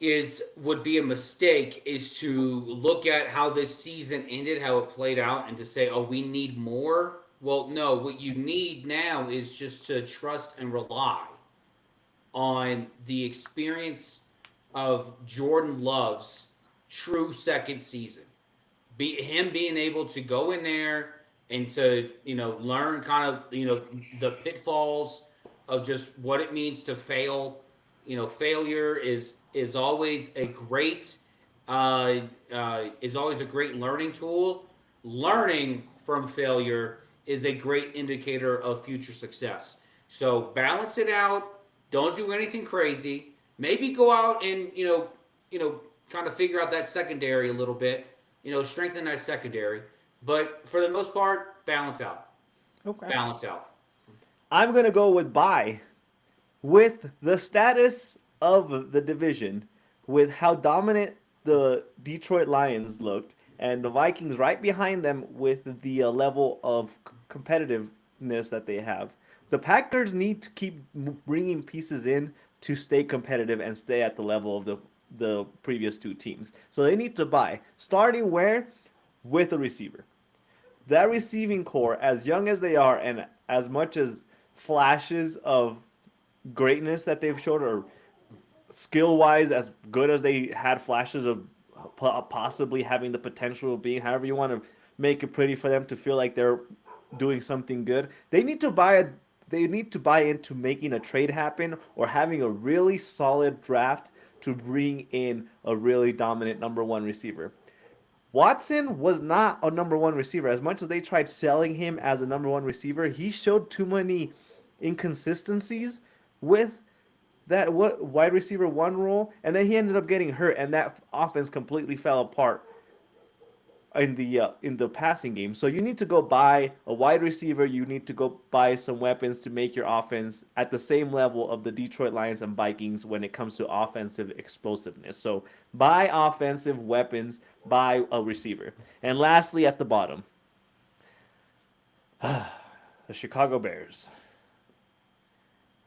is would be a mistake is to look at how this season ended, how it played out, and to say, "Oh, we need more." Well, no. What you need now is just to trust and rely on the experience of Jordan Love's true second season. Him being able to go in there and to learn kind of the pitfalls of just what it means to fail. Failure is always a great learning tool. Learning from failure is a great indicator of future success. So balance it out. Don't do anything crazy. Maybe go out and kind of figure out that secondary a little bit. Strengthen that secondary. But for the most part, balance out. Okay. Balance out. I'm gonna go with buy. With the status of the division, with how dominant the Detroit Lions looked, and the Vikings right behind them with the level of competitiveness that they have, the Packers need to keep bringing pieces in to stay competitive and stay at the level of the previous two teams. So they need to buy, starting where with a receiver. That receiving core, as young as they are, and as much as flashes of greatness that they've showed, or skill wise, as good as they had flashes of possibly having the potential of being, however you want to make it pretty for them to feel like they're doing something good, they need to buy into making a trade happen or having a really solid draft to bring in a really dominant number one receiver. Watson was not a number one receiver. As much as they tried selling him as a number one receiver, he showed too many inconsistencies with that wide receiver one role, and then he ended up getting hurt, and that offense completely fell apart in the passing game. So you need to go buy a wide receiver. You need to go buy some weapons to make your offense at the same level of the Detroit Lions and Vikings when it comes to offensive explosiveness. So buy offensive weapons, buy a receiver. And lastly, at the bottom, the Chicago Bears.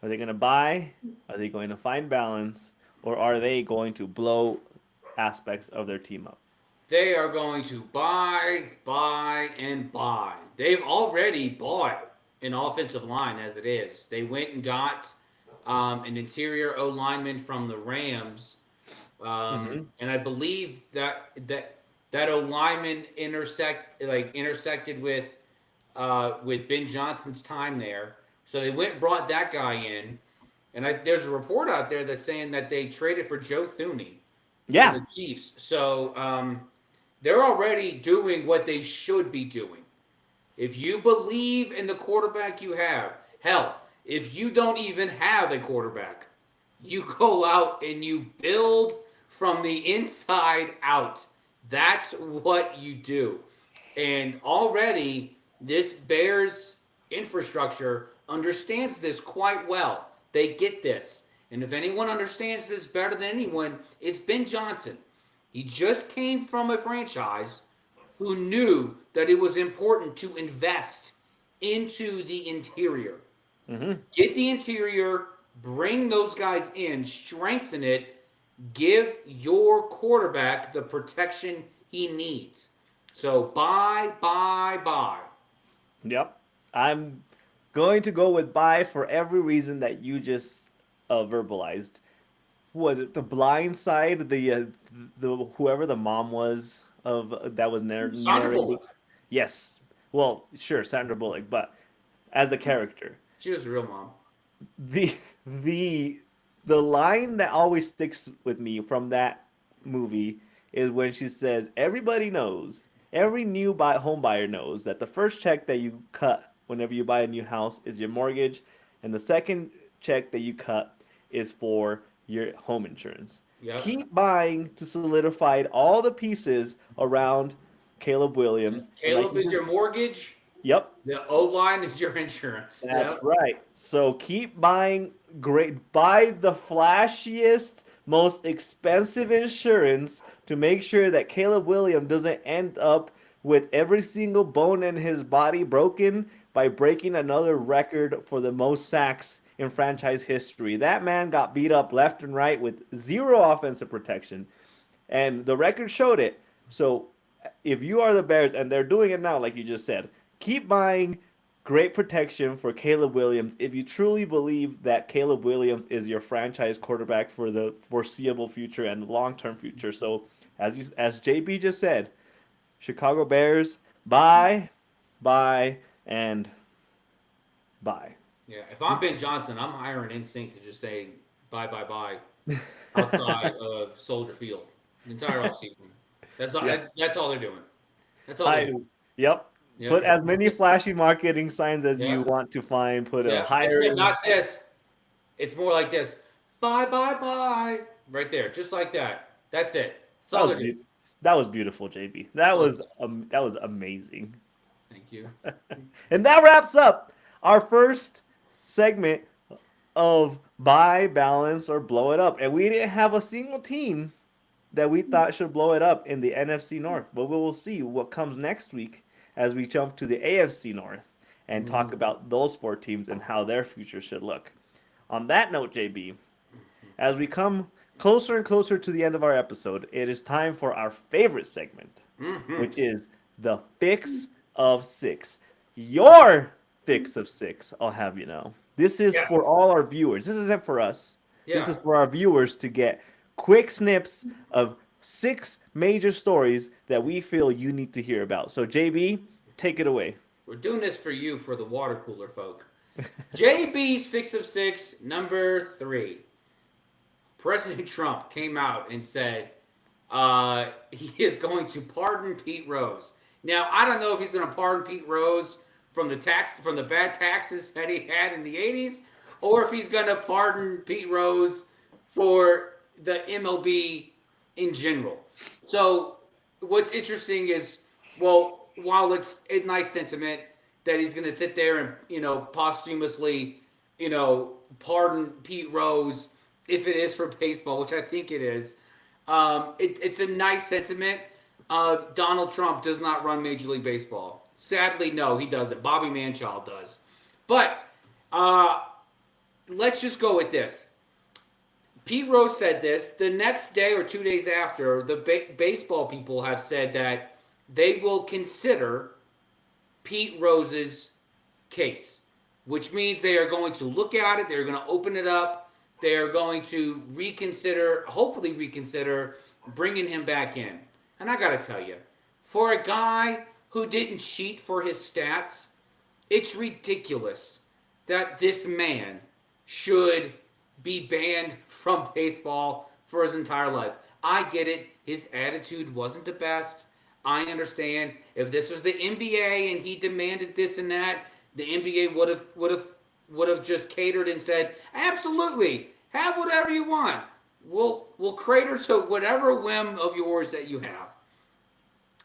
Are they going to buy? Are they going to find balance? Or are they going to blow aspects of their team up? They are going to buy, and buy. They've already bought an offensive line as it is. They went and got an interior O lineman from the Rams, Mm-hmm. and I believe that O lineman intersected with Ben Johnson's time there. So they went and brought that guy in, and there's a report out there that's saying that they traded for Joe Thuney from Yeah. the Chiefs. So they're already doing what they should be doing. If you believe in the quarterback you have, hell, if you don't even have a quarterback, you go out and you build from the inside out. That's what you do. And already, this Bears infrastructure understands this quite well. They get this. And if anyone understands this better than anyone, it's Ben Johnson. He just came from a franchise who knew that it was important to invest into the interior. Mm-hmm. Get the interior, bring those guys in, strengthen it, give your quarterback the protection he needs. So buy, buy, buy. Yep. I'm going to go with buy for every reason that you just verbalized. Was it the blind side? The whoever the mom was of that was Sandra narrating. Bullock. Yes. Well, sure, Sandra Bullock, but as the character, She was the real mom. the the the line that always sticks with me from that movie is when she says, "Everybody knows, every new home buyer knows that the first check that you cut whenever you buy a new house is your mortgage, and the second check that you cut is for your home insurance. Yep. Keep buying to solidify all the pieces around Caleb Yep. Williams." And like Caleb you is just, your mortgage. yep, The O line is your insurance. that's Yep. right. So keep buying buy the flashiest, most expensive insurance to make sure that Caleb Williams doesn't end up with every single bone in his body broken by breaking another record for the most sacks in franchise history. That man got beat up left and right with zero offensive protection, and the record showed it. So if you are the Bears and they're doing it now, like you just said, keep buying great protection for Caleb Williams if you truly believe that Caleb Williams is your franchise quarterback for the foreseeable future and long-term future. So as JB just said, Chicago Bears buy and buy. Yeah. If I'm Ben Johnson, I'm hiring Instinct to just say bye, bye, bye outside of Soldier Field the entire offseason. Yep. That's all they're doing. That's all they're I doing. yep. Put Yep. as many flashy marketing signs as you Yep. want to find. Put a Yep. Except hiring. not this. It's more like this. Bye, bye, bye. Right there. Just like that. That's it. That's That all was they're doing. that was beautiful, JB. That Oh, was that was amazing. thank you. And that wraps up our first segment of buy, balance, or blow it up. And we didn't have a single team that we thought should blow it up in the NFC North. But we will see what comes next week as we jump to the AFC North and talk Mhm. about those four teams and how their future should look. On that note, JB, as we come closer and closer to the end of our episode, it is time for our favorite segment, Mhm. which is the Fix of Six. Your Fix of Six, I'll have you know. This is for Yes. all our viewers. This isn't for us. This Yeah. is for our viewers to get quick snips of six major stories that we feel you need to hear about. So, JB, take it away. We're doing this for you, for the water cooler folk. JB's Fix of Six, number 3. President Trump came out and said he is going to pardon Pete Rose. Now, I don't know if he's going to pardon Pete Rose from the bad taxes that he had in the 80s, or if he's going to pardon Pete Rose for the MLB in general. So, what's interesting is, well, while it's a nice sentiment that he's going to sit there and posthumously pardon Pete Rose if it is for baseball, which I think it is. It's a nice sentiment. Donald Trump does not run Major League Baseball. Sadly, no, he doesn't. Bobby Manchild does. But uh, let's just go with this. Pete Rose said this. The next day or 2 days after, the baseball people have said that they will consider Pete Rose's case, which means they are going to look at it. They're going to open it up. They are going to hopefully reconsider bringing him back in. And I got to tell you, for a guy who didn't cheat for his stats, it's ridiculous that this man should be banned from baseball for his entire life. I get it. His attitude wasn't the best. I understand if this was the NBA and he demanded this and that, the NBA would have just catered and said, "Absolutely, have whatever you want. We'll cater to whatever whim of yours that you have."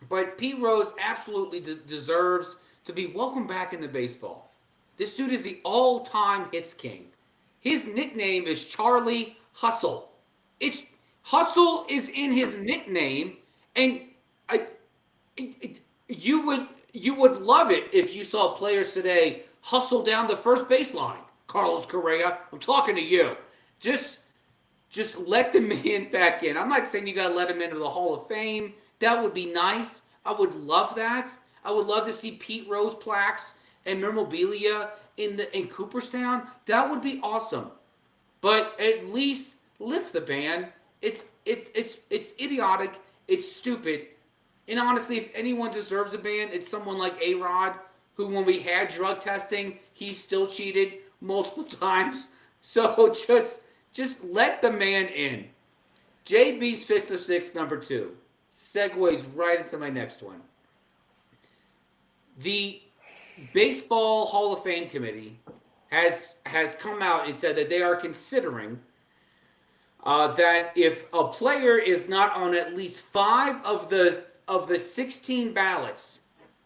But Pete Rose absolutely deserves to be welcomed back into baseball. This dude is the all-time hits king. His nickname is Charlie Hustle. It's Hustle is in his nickname, and I, you would love it if you saw players today hustle down the first baseline. Carlos Correa, I'm talking to you. Just just let the man back in. I'm not saying you got to let him into the Hall of Fame. That would be nice. I would love that. I would love to see Pete Rose plaques and memorabilia in Cooperstown. That would be awesome. But at least lift the ban. It's idiotic. It's stupid. And honestly, if anyone deserves a ban, it's someone like A Rod, who when we had drug testing, he still cheated multiple times. So just let the man in. JB's Fist of Six, number two, segues right into my next one. The Baseball Hall of Fame committee has come out and said that they are considering that if a player is not on at least five of the 16 ballots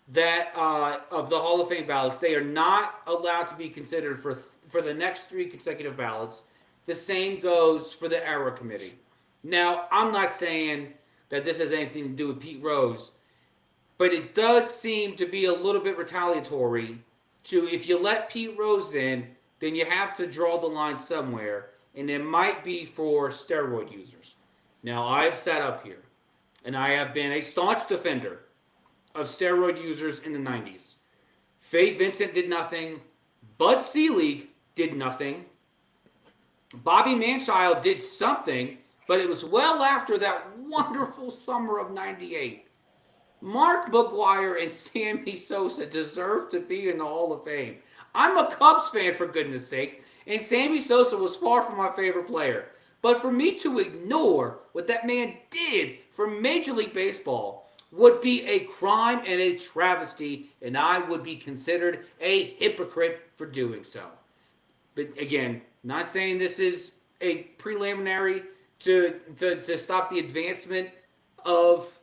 that of the Hall of Fame ballots, they are not allowed to be considered for the next three consecutive ballots. The same goes for the era committee. Now, I'm not saying that this has anything to do with Pete Rose, but it does seem to be a little bit retaliatory to if you let Pete Rose in, then you have to draw the line somewhere, and it might be for steroid users. Now, I've sat up here, and I have been a staunch defender of steroid users in the 90s. Faye Vincent did nothing. Bud Selig did nothing. Bobby Manchild did something, but it was well after that wonderful summer of 98. Mark McGwire and Sammy Sosa deserve to be in the Hall of Fame. I'm a Cubs fan, for goodness sake, and Sammy Sosa was far from my favorite player. But for me to ignore what that man did for Major League Baseball would be a crime and a travesty, and I would be considered a hypocrite for doing so. But again, not saying this is a preliminary to stop the advancement of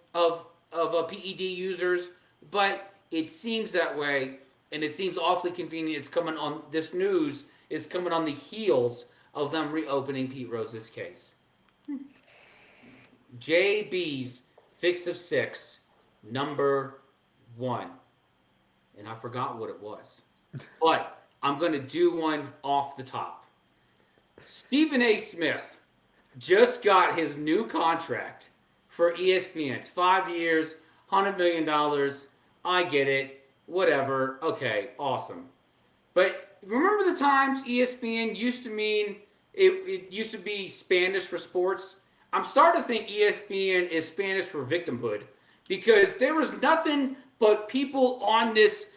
PED users, but it seems that way, and it seems awfully convenient. It's coming on this news is coming on the heels of them reopening Pete Rose's case. JB's Fix of Six, number one, and I forgot what it was, but I'm going to do one off the top. Stephen A. Smith just got his new contract for ESPN. It's 5 years, $100 million. I get it. Whatever. Okay, awesome. But remember the times ESPN used to mean it used to be Spanish for sports? I'm starting to think ESPN is Spanish for victimhood because there was nothing but people on this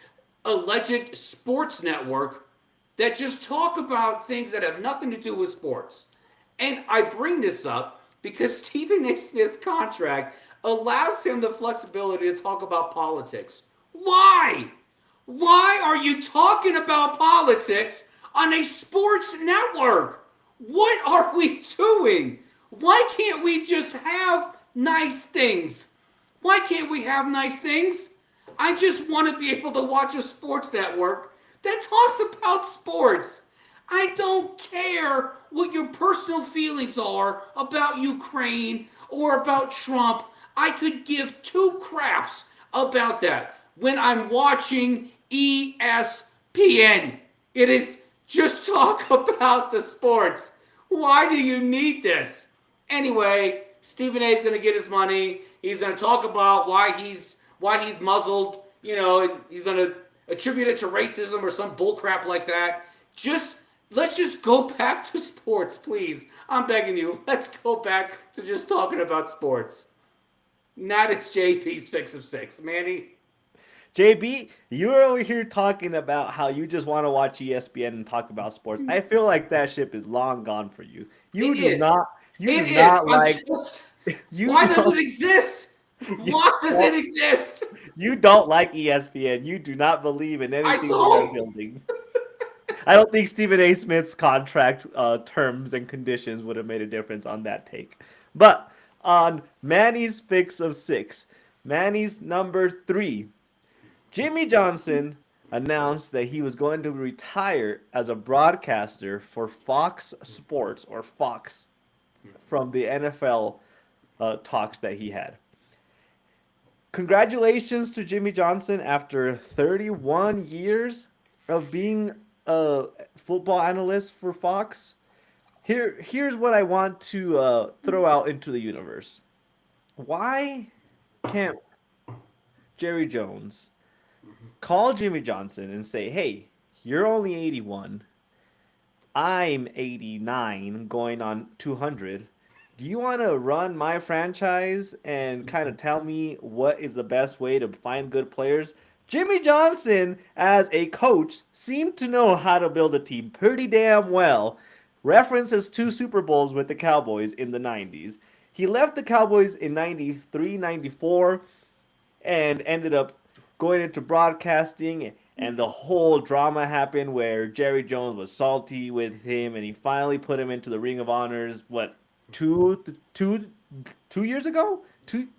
alleged sports network that just talk about things that have nothing to do with sports. And I bring this up because Stephen A. Smith's contract allows him the flexibility to talk about politics. Why? Why are you talking about politics on a sports network? What are we doing? Why can't we just have nice things? Why can't we have nice things? I just want to be able to watch a sports network that talks about sports. I don't care what your personal feelings are about Ukraine or about Trump. I could give two craps about that when I'm watching ESPN. It is just talk about the sports. Why do you need this? Anyway, Stephen A is going to get his money. He's going to talk about why he's muzzled, and he's going to attribute it to racism or some bullcrap like that. Let's just go back to sports, please. I'm begging you. Let's go back to just talking about sports. Not it's JP's Fix of Six. Manny? JB, you're over here talking about how you just want to watch ESPN and talk about sports. I feel like that ship is long gone for you. You It do is. not. You It do is. not like. Why does it exist? Why does it exist? You don't like ESPN. You do not believe in I anything they are don't. building. I don't think Stephen A. Smith's contract terms and conditions would have made a difference on that take. But on Manny's Fix of Six, Manny's number three, Jimmy Johnson announced that he was going to retire as a broadcaster for Fox Sports or Fox from the NFL talks that he had. Congratulations to Jimmy Johnson after 31 years of being a football analyst for Fox. Here's what I want to throw out into the universe. Why can't Jerry Jones call Jimmy Johnson and say, "Hey, you're only 81. I'm 89 going on 200. Do you want to run my franchise and kind of tell me what is the best way to find good players?" Jimmy Johnson, as a coach, seemed to know how to build a team pretty damn well. References two Super Bowls with the Cowboys in the 90s. He left the Cowboys in 93, 94, and ended up going into broadcasting, and the whole drama happened where Jerry Jones was salty with him and he finally put him into the Ring of Honors, what, two years ago?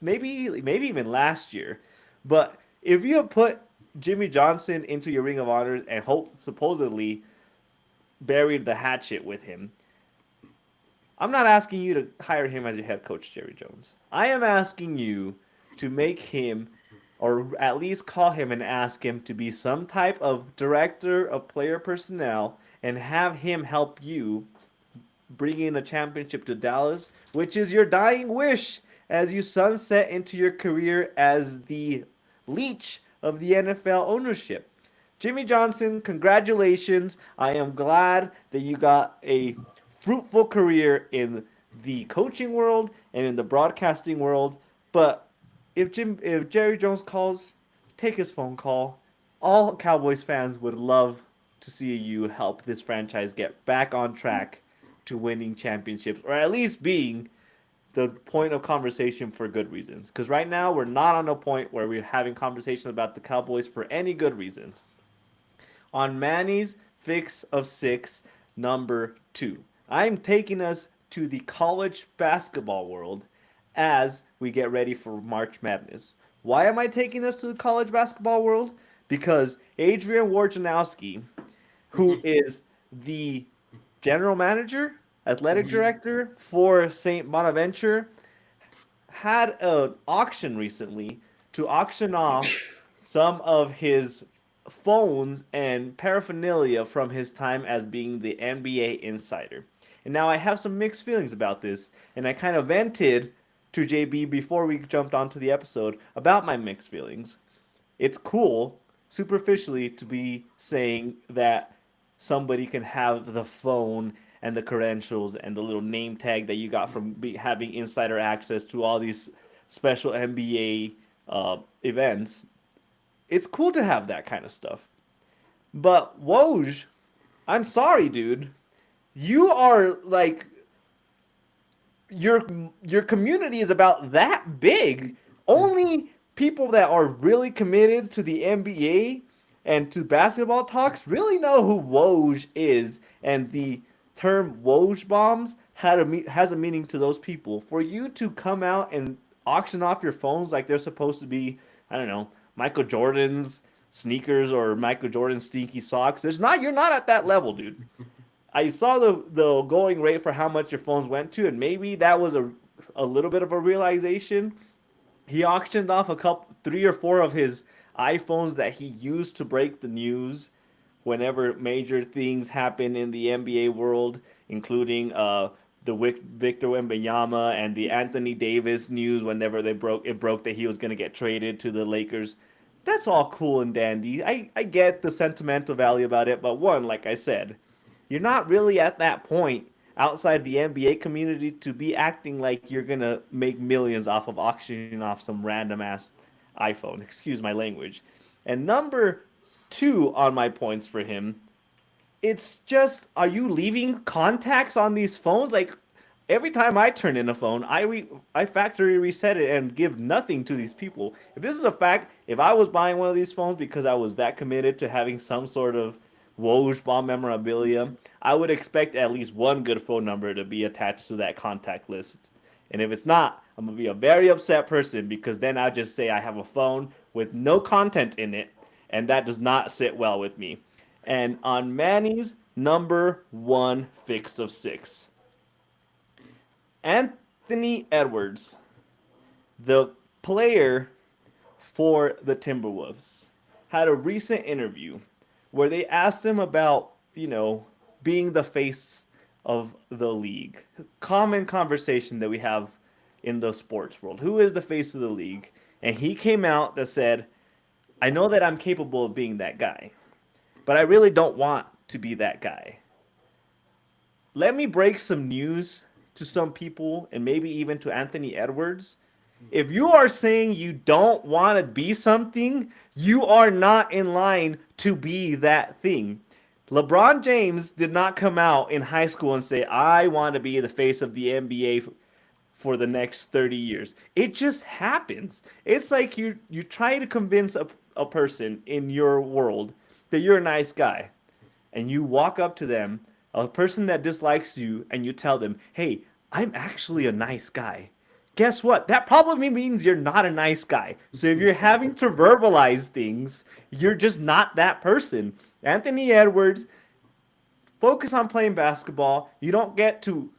Maybe even last year. But if you have put Jimmy Johnson into your Ring of Honors and supposedly buried the hatchet with him, I'm not asking you to hire him as your head coach, Jerry Jones. I am asking you to make him, or at least call him and ask him to be some type of director of player personnel and have him help you bring in a championship to Dallas, which is your dying wish as you sunset into your career as the leech of the NFL ownership. Jimmy Johnson, congratulations. I am glad that you got a fruitful career in the coaching world and in the broadcasting world. But if Jerry Jones calls, take his phone call. All Cowboys fans would love to see you help this franchise get back on track to winning championships, or at least being the point of conversation for good reasons. Because right now we're not on a point where we're having conversations about the Cowboys for any good reasons. On Manny's Fix of Six, number 2, I'm taking us to the college basketball world as we get ready for March Madness. Why am I taking us to the college basketball world? Because Adrian Wojnarowski, who is the general manager, athletic director for St. Bonaventure, had an auction recently to auction off some of his phones and paraphernalia from his time as being the NBA insider. And now I have some mixed feelings about this, and I kind of vented to JB before we jumped onto the episode about my mixed feelings. It's cool, superficially, to be saying that somebody can have the phone and the credentials and the little name tag that you got from having insider access to all these special NBA events. It's cool to have that kind of stuff. But Woj, I'm sorry, dude. You are like your your community is about that big. Only people that are really committed to the NBA and to basketball talks really know who Woj is, and the term Woj bombs has a meaning to those people. For you to come out and auction off your phones like they're supposed to be, I don't know, Michael Jordan's sneakers or Michael Jordan's stinky socks. You're not at that level, dude. I saw the going rate for how much your phones went to, and maybe that was a little bit of a realization. He auctioned off 3 or 4 of his iPhones that he used to break the news whenever major things happen in the NBA world, including the Victor Wembanyama and the Anthony Davis news whenever it broke that he was going to get traded to the Lakers. That's all cool and dandy. I get the sentimental value about it, but one, like I said, you're not really at that point outside the NBA community to be acting like you're going to make millions off of auctioning off some random ass iPhone. Excuse my language. And number 2 on my points for him, it's just, are you leaving contacts on these phones? Like, every time I turn in a phone, I factory reset it and give nothing to these people. If this is a fact, if I was buying one of these phones because I was that committed to having some sort of Woj bomb memorabilia, I would expect at least one good phone number to be attached to that contact list. And if it's not, I'm going to be a very upset person, because then I'll just say I have a phone with no content in it, and that does not sit well with me. And on Manny's number one fix of six, Anthony Edwards, the player for the Timberwolves, had a recent interview where they asked him about, being the face of the league. Common conversation that we have in the sports world. Who is the face of the league? And he came out that said, I know that I'm capable of being that guy, but I really don't want to be that guy. Let me break some news to some people and maybe even to Anthony Edwards. If you are saying you don't want to be something, you are not in line to be that thing. LeBron James did not come out in high school and say, I want to be the face of the NBA for the next 30 years. It just happens. It's like you try to convince a person in your world that you're a nice guy, and you walk up to them, a person that dislikes you, and you tell them, hey, I'm actually a nice guy. Guess what? That probably means you're not a nice guy. So if you're having to verbalize things, you're just not that person. Anthony Edwards, focus on playing basketball. You don't get to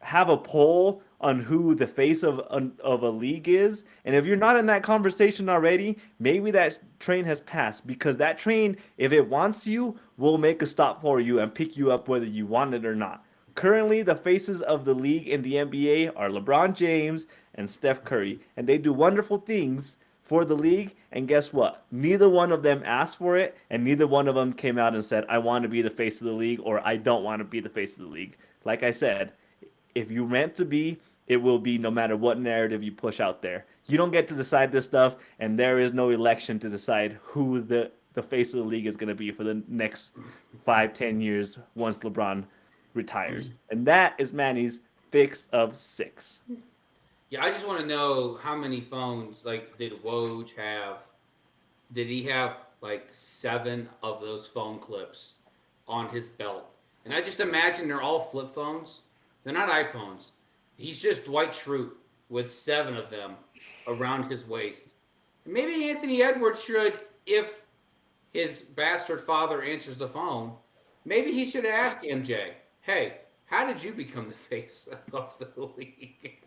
have a poll on who the face of a league is. And if you're not in that conversation already, maybe that train has passed, because that train, if it wants you, will make a stop for you and pick you up whether you want it or not. Currently, the faces of the league in the NBA are LeBron James and Steph Curry, and they do wonderful things for the league. And guess what? Neither one of them asked for it, and neither one of them came out and said, I want to be the face of the league, or I don't want to be the face of the league. Like I said, if you're meant to be, it will be, no matter what narrative you push out there. You don't get to decide this stuff, and there is no election to decide who the face of the league is going to be for the next 5-10 years once LeBron retires. And that is Manny's fix of six. Yeah, I just want to know how many phones like did Woj have? Did he have like 7 of those phone clips on his belt? And I just imagine they're all flip phones. They're not iPhones. He's just Dwight Schrute with 7 of them around his waist. And maybe Anthony Edwards should, if his bastard father answers the phone, maybe he should ask MJ, hey, how did you become the face of the league?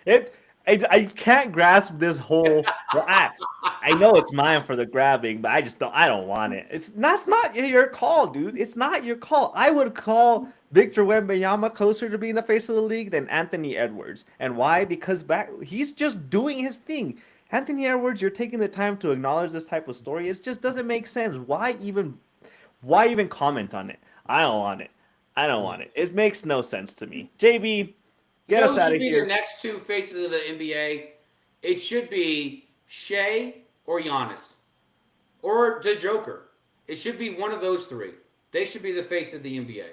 It I can't grasp this whole. Well, I know it's mine for the grabbing, but I don't want it. That's not your call, dude. It's not your call. I would call Victor Wembanyama closer to being the face of the league than Anthony Edwards. And why? Because he's just doing his thing. Anthony Edwards, you're taking the time to acknowledge this type of story. It just doesn't make sense. Why even comment on it? I don't want it. I don't want it. It makes no sense to me. JB, You get know us who out should of be the here. next 2 faces of the NBA? It should be Shea or Giannis or the Joker. It should be one of those 3. They should be the face of the NBA.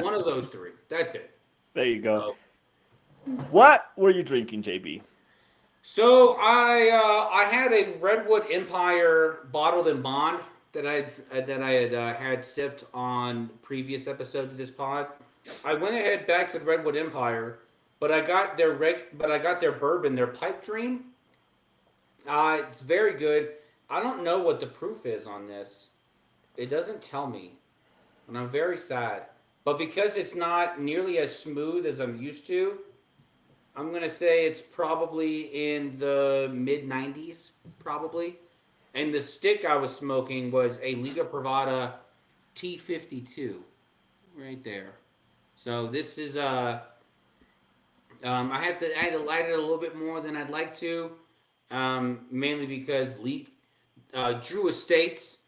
One of those 3. That's it. There you go. So, What were you drinking, JB? so I had a Redwood Empire bottled in bond that I had sipped on previous episodes of this pod. I went ahead back to the Redwood Empire, but I got their bourbon, their Pipe Dream. It's very good. I don't know what the proof is on this. It doesn't tell me, and I'm very sad. But because it's not nearly as smooth as I'm used to, I'm gonna say it's probably in the mid 90s, probably. And the stick I was smoking was a Liga Privada T52, right there. So this is I had to light it a little bit more than I'd like to, mainly because Drew Estates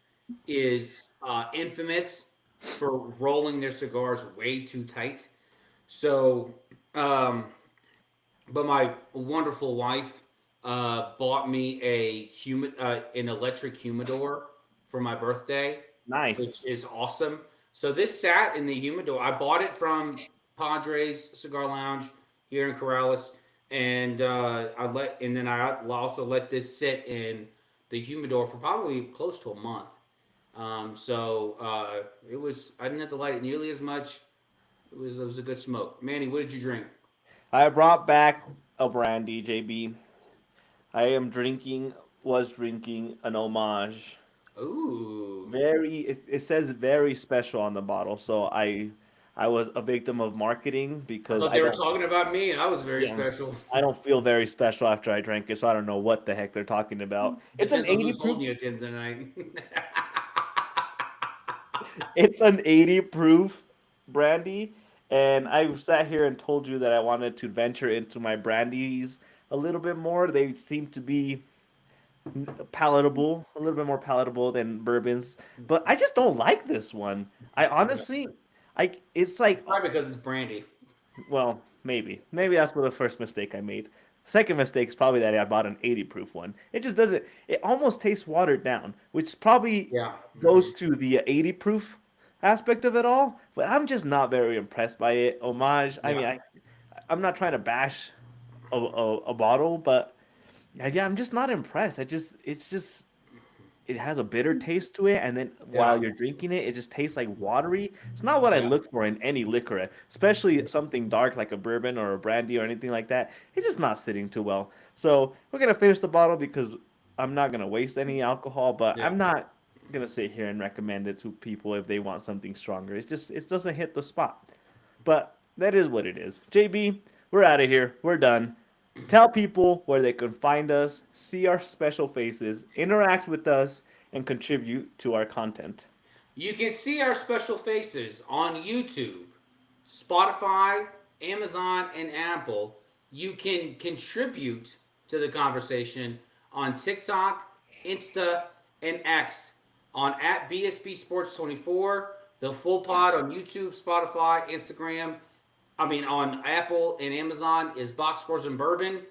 is infamous for rolling their cigars way too tight. So, um, but my wonderful wife bought me an electric humidor for my birthday, which Nice. is awesome. So this sat in the humidor. I bought it from Padres Cigar Lounge here in Corrales, and I also let this sit in the humidor for probably close to a month. It was I didn't have to light it nearly as much. It was a good smoke. Manny, what did you drink? I brought back a brandy, JB. I am drinking. was drinking an homage. Ooh. It says very special on the bottle, so I was a victim of marketing I because thought they were talking about me, and I was very yeah, special. I don't feel very special after I drank it, so I don't know what the heck they're talking about. It's an Depends on 80 who's proof. holding you at the end of the night. It's an 80 proof brandy, and I've sat here and told you that I wanted to venture into my brandies a little bit more. They seem to be palatable, a little bit more palatable than bourbons, but I just don't like this one. I Yeah. honestly, it's like, Probably because it's brandy. well, maybe that's what the first mistake I made. Second mistake is probably that I bought an 80 proof one. It just doesn't. It almost tastes watered down, which probably Yeah. goes to the 80 proof aspect of it all. But I'm just not very impressed by it. Homage. I Yeah. mean, I'm not trying to bash a bottle, but yeah, I'm just not impressed. It's just it has a bitter taste to it, and then Yeah. while you're drinking it, it just tastes like watery. It's not what I Yeah. look for in any liquor, especially something dark like a bourbon or a brandy or anything like that. It's just not sitting too well. So we're gonna finish the bottle because I'm not gonna waste any alcohol, but Yeah. I'm not gonna sit here and recommend it to people if they want something stronger. It's just it doesn't hit the spot. But that is what it is. JB, we're out of here. We're done. Tell people where they can find us, see our special faces, interact with us, and contribute to our content. You can see our special faces on YouTube, Spotify, Amazon, and Apple. You can contribute to the conversation on TikTok, Insta, and X on at BSB Sports 24. The full pod on YouTube, Spotify, Instagram. I mean, on Apple and Amazon is Box Scores and Bourbon.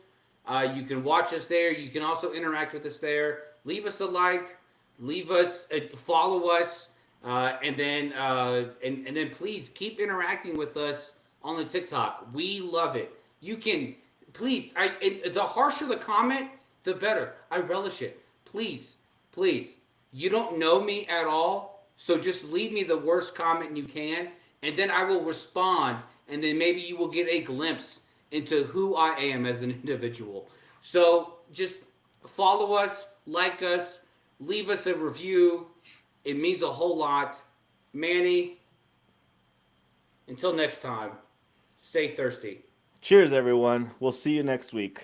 You can watch us there. You can also interact with us there. Leave us a like. Leave us follow us, and then please keep interacting with us on the TikTok. We love it. You can please. The harsher the comment, the better. I relish it. Please, please. You don't know me at all, so just leave me the worst comment you can, and then I will respond, and then maybe you will get a glimpse into who I am as an individual. So just follow us, like us, leave us a review. It means a whole lot. Manny, until next time, stay thirsty. Cheers, everyone. We'll see you next week.